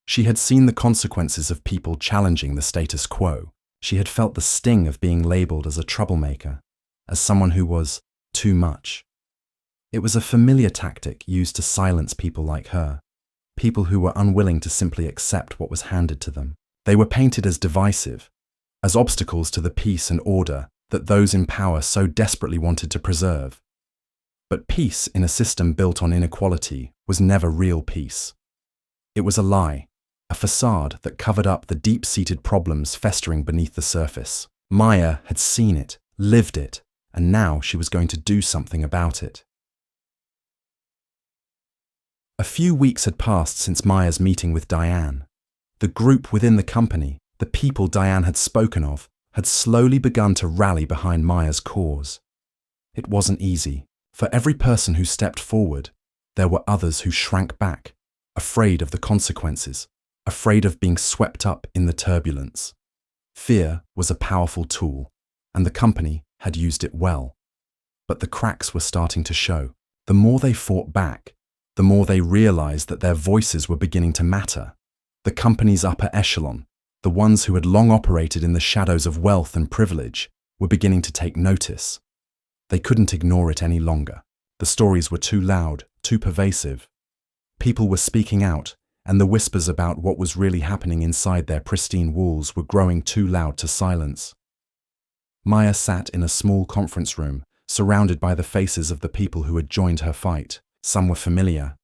She had seen the consequences of people challenging the status quo. She had felt the sting of being labeled as a troublemaker, as someone who was too much. It was a familiar tactic used to silence people like her, people who were unwilling to simply accept what was handed to them. They were painted as divisive, as obstacles to the peace and order that those in power so desperately wanted to preserve. But peace in a system built on inequality was never real peace. It was a lie, a facade that covered up the deep-seated problems festering beneath the surface. Maya had seen it, lived it, and now she was going to do something about it. A few weeks had passed since Maya's meeting with Diane. The group within the company, the people Diane had spoken of, had slowly begun to rally behind Maya's cause. It wasn't easy. For every person who stepped forward, there were others who shrank back, afraid of the consequences, afraid of being swept up in the turbulence. Fear was a powerful tool, and the company had used it well. But the cracks were starting to show. The more they fought back, the more they realized that their voices were beginning to matter. The company's upper echelon, the ones who had long operated in the shadows of wealth and privilege, were beginning to take notice. They couldn't ignore it any longer. The stories were too loud, too pervasive. People were speaking out, and the whispers about what was really happening inside their pristine walls were growing too loud to silence. Maya sat in a small conference room, surrounded by the faces of the people who had joined her fight. Some were familiar,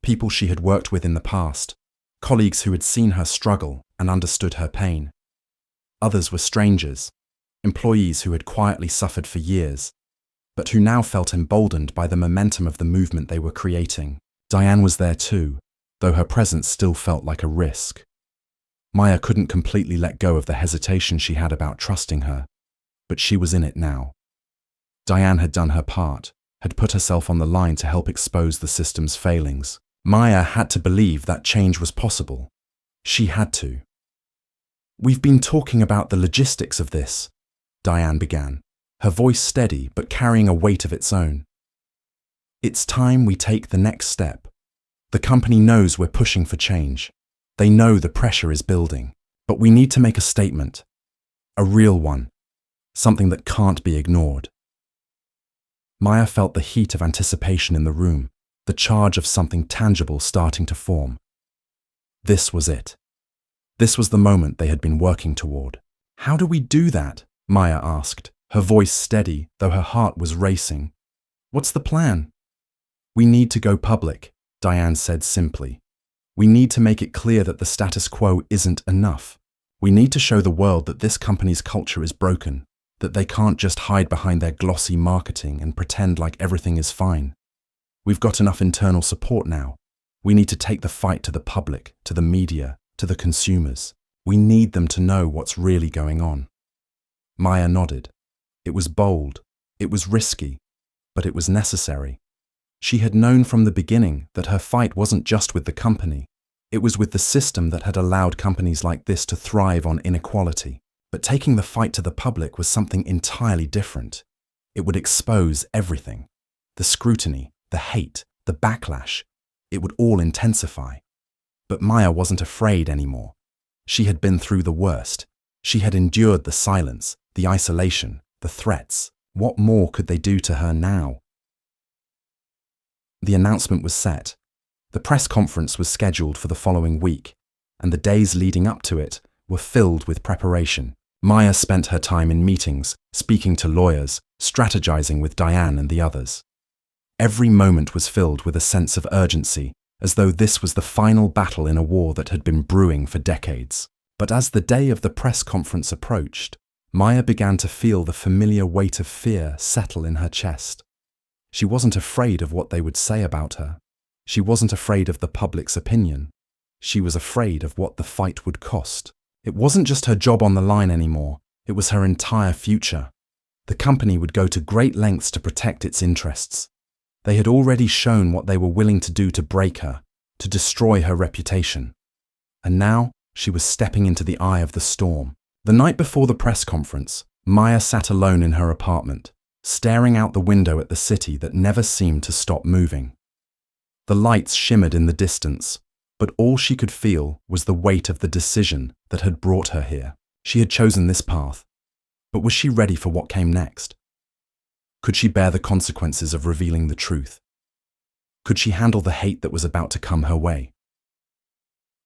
people she had worked with in the past, colleagues who had seen her struggle and understood her pain. Others were strangers, employees who had quietly suffered for years, but who now felt emboldened by the momentum of the movement they were creating. Diane was there too, though her presence still felt like a risk. Maya couldn't completely let go of the hesitation she had about trusting her, but she was in it now. Diane had done her part, had put herself on the line to help expose the system's failings. Maya had to believe that change was possible. She had to. "We've been talking about the logistics of this," Diane began, her voice steady but carrying a weight of its own. "It's time we take the next step. The company knows we're pushing for change. They know the pressure is building, but we need to make a statement. A real one. Something that can't be ignored." Maya felt the heat of anticipation in the room, the charge of something tangible starting to form. This was it. This was the moment they had been working toward. "How do we do that?" Maya asked, her voice steady, though her heart was racing. "What's the plan?" "We need to go public," Diane said simply. "We need to make it clear that the status quo isn't enough. We need to show the world that this company's culture is broken, that they can't just hide behind their glossy marketing and pretend like everything is fine. We've got enough internal support now. We need to take the fight to the public, to the media, to the consumers. We need them to know what's really going on." Maya nodded. It was bold, it was risky, but it was necessary. She had known from the beginning that her fight wasn't just with the company. It was with the system that had allowed companies like this to thrive on inequality. But taking the fight to the public was something entirely different. It would expose everything. The scrutiny, the hate, the backlash. It would all intensify. But Maya wasn't afraid anymore. She had been through the worst. She had endured the silence, the isolation, the threats. What more could they do to her now? The announcement was set. The press conference was scheduled for the following week, and the days leading up to it were filled with preparation. Maya spent her time in meetings, speaking to lawyers, strategizing with Diane and the others. Every moment was filled with a sense of urgency, as though this was the final battle in a war that had been brewing for decades. But as the day of the press conference approached, Maya began to feel the familiar weight of fear settle in her chest. She wasn't afraid of what they would say about her. She wasn't afraid of the public's opinion. She was afraid of what the fight would cost. It wasn't just her job on the line anymore, it was her entire future. The company would go to great lengths to protect its interests. They had already shown what they were willing to do to break her, to destroy her reputation. And now she was stepping into the eye of the storm. The night before the press conference, Maya sat alone in her apartment, staring out the window at the city that never seemed to stop moving. The lights shimmered in the distance, but all she could feel was the weight of the decision that had brought her here. She had chosen this path, but was she ready for what came next? Could she bear the consequences of revealing the truth? Could she handle the hate that was about to come her way?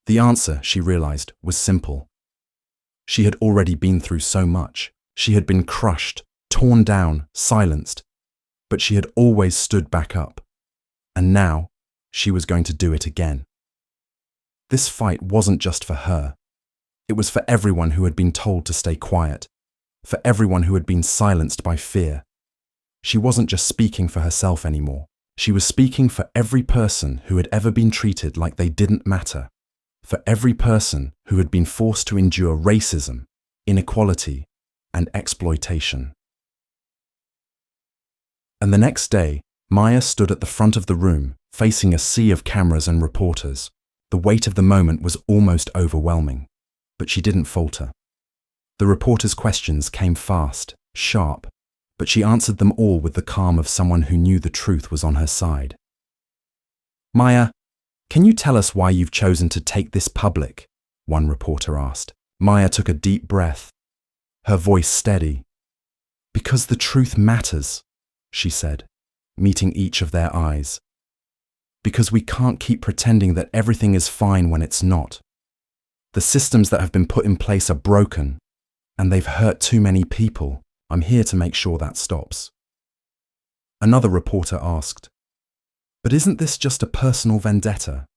The answer, she realized, was simple. She had already been through so much. She had been crushed, torn down, silenced, but she had always stood back up. And now, she was going to do it again. This fight wasn't just for her. It was for everyone who had been told to stay quiet, for everyone who had been silenced by fear. She wasn't just speaking for herself anymore. She was speaking for every person who had ever been treated like they didn't matter, for every person who had been forced to endure racism, inequality, and exploitation. And the next day, Maya stood at the front of the room, facing a sea of cameras and reporters. The weight of the moment was almost overwhelming, but she didn't falter. The reporters' questions came fast, sharp, but she answered them all with the calm of someone who knew the truth was on her side. "Maya, can you tell us why you've chosen to take this public?" one reporter asked. Maya took a deep breath, her voice steady. "Because the truth matters," she said, meeting each of their eyes. "Because we can't keep pretending that everything is fine when it's not. The systems that have been put in place are broken, and they've hurt too many people. I'm here to make sure that stops." Another reporter asked, "But isn't this just a personal vendetta,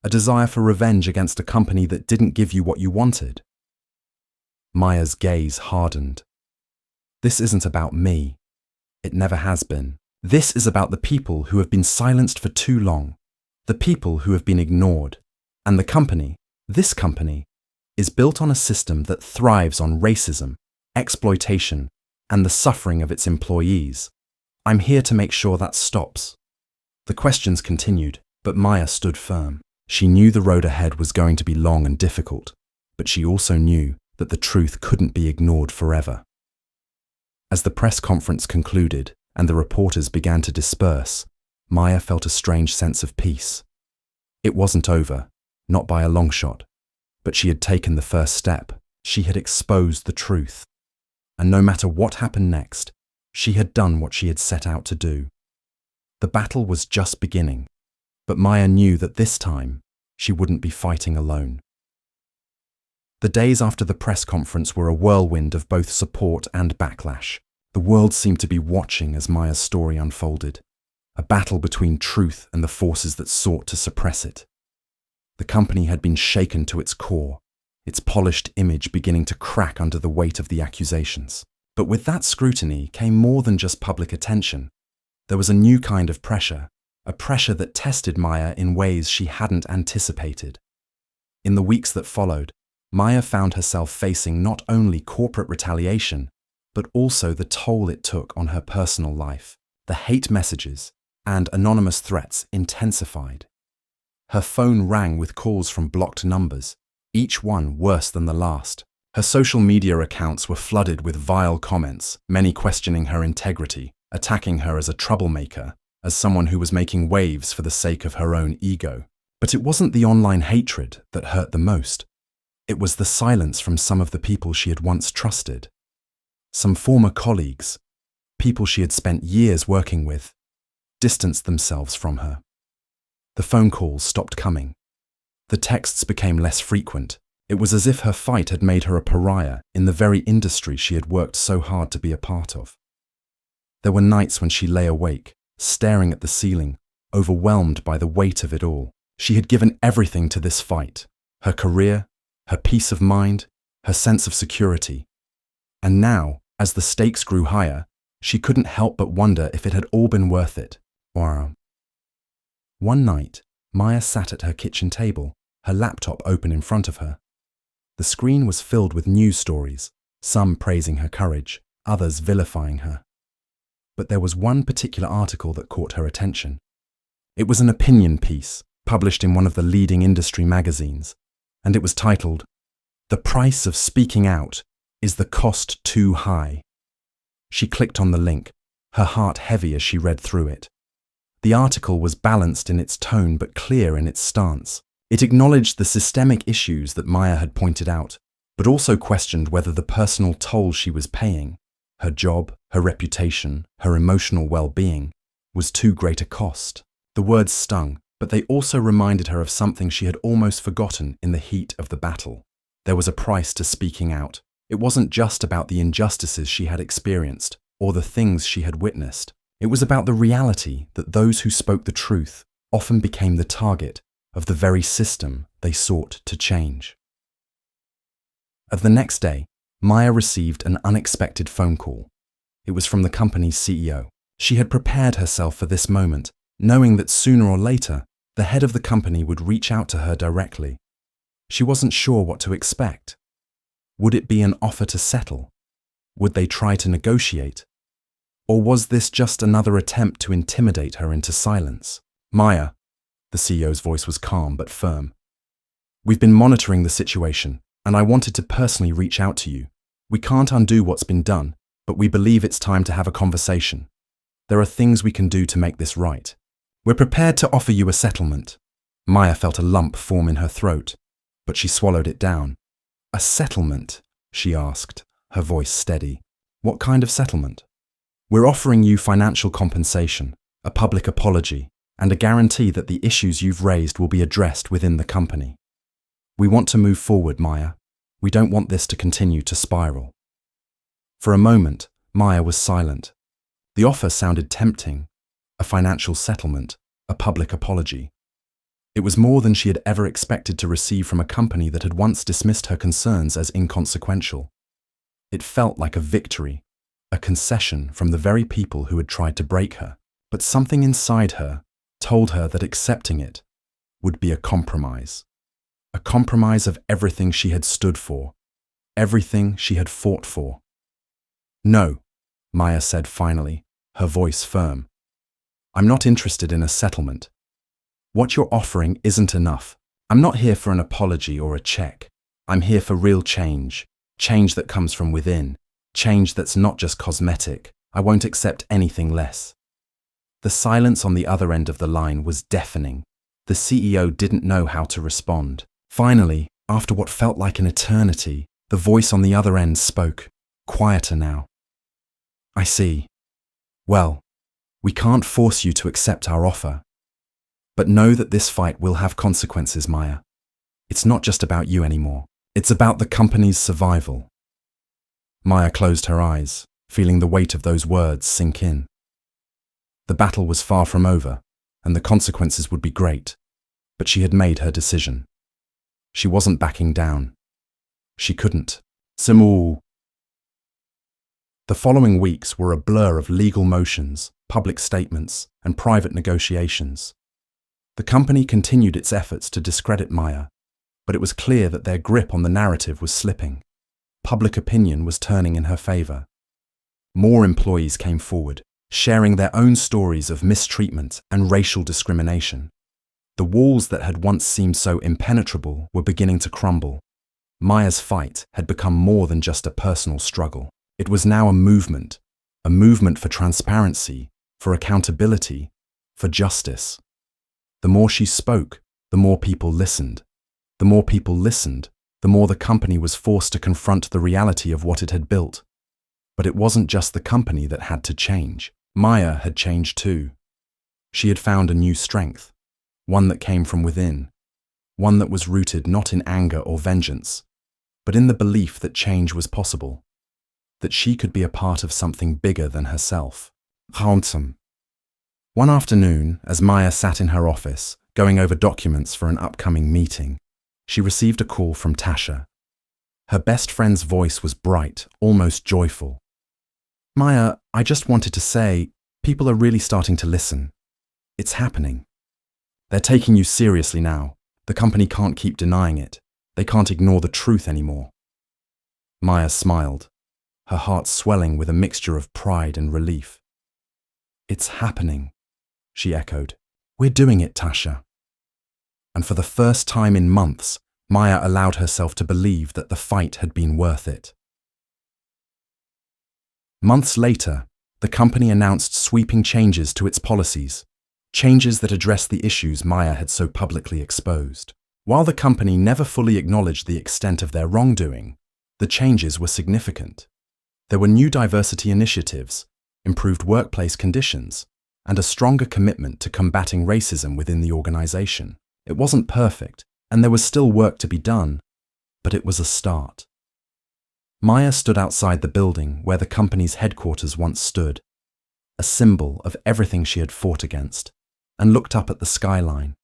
a desire for revenge against a company that didn't give you what you wanted?" Maya's gaze hardened. "This isn't about me. It never has been. This is about the people who have been silenced for too long, the people who have been ignored. And the company, this company, is built on a system that thrives on racism, exploitation, and the suffering of its employees. I'm here to make sure that stops." The questions continued, but Maya stood firm. She knew the road ahead was going to be long and difficult, but she also knew that the truth couldn't be ignored forever. As the press conference concluded and the reporters began to disperse, Maya felt a strange sense of peace. It wasn't over, not by a long shot, but she had taken the first step. She had exposed the truth. And no matter what happened next, she had done what she had set out to do. The battle was just beginning, but Maya knew that this time she wouldn't be fighting alone. The days after the press conference were a whirlwind of both support and backlash. The world seemed to be watching as Maya's story unfolded, a battle between truth and the forces that sought to suppress it. The company had been shaken to its core, its polished image beginning to crack under the weight of the accusations. But with that scrutiny came more than just public attention. There was a new kind of pressure, a pressure that tested Maya in ways she hadn't anticipated. In the weeks that followed, Maya found herself facing not only corporate retaliation, but also the toll it took on her personal life. The hate messages and anonymous threats intensified. Her phone rang with calls from blocked numbers, each one worse than the last. Her social media accounts were flooded with vile comments, many questioning her integrity, attacking her as a troublemaker, as someone who was making waves for the sake of her own ego. But it wasn't the online hatred that hurt the most. It was the silence from some of the people she had once trusted. Some former colleagues, people she had spent years working with, distanced themselves from her. The phone calls stopped coming. The texts became less frequent. It was as if her fight had made her a pariah in the very industry she had worked so hard to be a part of. There were nights when she lay awake, staring at the ceiling, overwhelmed by the weight of it all. She had given everything to this fight, her career, her peace of mind, her sense of security. And now, as the stakes grew higher, she couldn't help but wonder if it had all been worth it. One night, Maya sat at her kitchen table, her laptop open in front of her. The screen was filled with news stories, some praising her courage, others vilifying her. But there was one particular article that caught her attention. It was an opinion piece, published in one of the leading industry magazines, and it was titled, "The Price of Speaking Out Is the Cost Too High?" She clicked on the link, her heart heavy as she read through it. The article was balanced in its tone but clear in its stance. It acknowledged the systemic issues that Maya had pointed out, but also questioned whether the personal toll she was paying, her job, her reputation, her emotional well-being, was too great a cost. The words stung, but they also reminded her of something she had almost forgotten in the heat of the battle. There was a price to speaking out. It wasn't just about the injustices she had experienced or the things she had witnessed. It was about the reality that those who spoke the truth often became the target of the very system they sought to change. The next day, Maya received an unexpected phone call. It was from the company's CEO. She had prepared herself for this moment, knowing that sooner or later, the head of the company would reach out to her directly. She wasn't sure what to expect. Would it be an offer to settle? Would they try to negotiate? Or was this just another attempt to intimidate her into silence? Maya, the CEO's voice was calm but firm. We've been monitoring the situation, and I wanted to personally reach out to you. We can't undo what's been done, but we believe it's time to have a conversation. There are things we can do to make this right. We're prepared to offer you a settlement. Maya felt a lump form in her throat, but she swallowed it down. A settlement? She asked, her voice steady. What kind of settlement? We're offering you financial compensation, a public apology, and a guarantee that the issues you've raised will be addressed within the company. We want to move forward, Maya. We don't want this to continue to spiral. For a moment, Maya was silent. The offer sounded tempting. A financial settlement, a public apology. It was more than she had ever expected to receive from a company that had once dismissed her concerns as inconsequential. It felt like a victory, a concession from the very people who had tried to break her. But something inside her told her that accepting it would be a compromise of everything she had stood for, everything she had fought for. No, Maya said finally, her voice firm. I'm not interested in a settlement. What you're offering isn't enough. I'm not here for an apology or a check. I'm here for real change, change that comes from within, change that's not just cosmetic. I won't accept anything less. The silence on the other end of the line was deafening. The CEO didn't know how to respond. Finally, after what felt like an eternity, the voice on the other end spoke, quieter now. I see. Well, we can't force you to accept our offer. But know that this fight will have consequences, Maya. It's not just about you anymore. It's about the company's survival. Maya closed her eyes, feeling the weight of those words sink in. The battle was far from over, and the consequences would be great, but she had made her decision. She wasn't backing down. She couldn't. Simul. The following weeks were a blur of legal motions, public statements, and private negotiations. The company continued its efforts to discredit Maya, but it was clear that their grip on the narrative was slipping. Public opinion was turning in her favor. More employees came forward, sharing their own stories of mistreatment and racial discrimination. The walls that had once seemed so impenetrable were beginning to crumble. Maya's fight had become more than just a personal struggle. It was now a movement for transparency, for accountability, for justice. The more she spoke, the more people listened. The more people listened, the more the company was forced to confront the reality of what it had built. But it wasn't just the company that had to change. Maya had changed too. She had found a new strength, one that came from within, one that was rooted not in anger or vengeance, but in the belief that change was possible, that she could be a part of something bigger than herself. Handsome. One afternoon, as Maya sat in her office, going over documents for an upcoming meeting, she received a call from Tasha. Her best friend's voice was bright, almost joyful. Maya, I just wanted to say, people are really starting to listen. It's happening. They're taking you seriously now. The company can't keep denying it. They can't ignore the truth anymore. Maya smiled, her heart swelling with a mixture of pride and relief. It's happening, she echoed. We're doing it, Tasha. And for the first time in months, Maya allowed herself to believe that the fight had been worth it. Months later, the company announced sweeping changes to its policies, changes that addressed the issues Maya had so publicly exposed. While the company never fully acknowledged the extent of their wrongdoing, the changes were significant. There were new diversity initiatives, improved workplace conditions, and a stronger commitment to combating racism within the organization. It wasn't perfect, and there was still work to be done, but it was a start. Maya stood outside the building where the company's headquarters once stood, a symbol of everything she had fought against, and looked up at the skyline.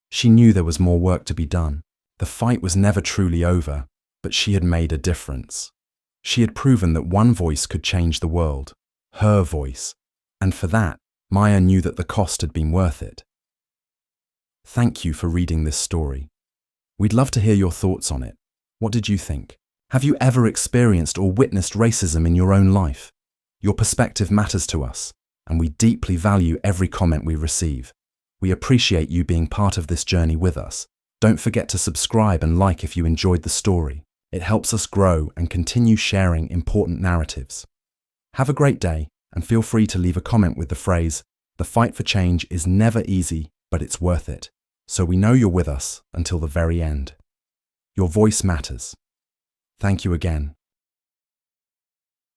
She knew there was more work to be done. The fight was never truly over, but she had made a difference. She had proven that one voice could change the world, her voice, and for that, Maya knew that the cost had been worth it. Thank you for reading this story. We'd love to hear your thoughts on it. What did you think? Have you ever experienced or witnessed racism in your own life? Your perspective matters to us, and we deeply value every comment we receive. We appreciate you being part of this journey with us. Don't forget to subscribe and like if you enjoyed the story. It helps us grow and continue sharing important narratives. Have a great day, and feel free to leave a comment with the phrase, "The fight for change is never easy, but it's worth it." So we know you're with us until the very end. Your voice matters. Thank you again.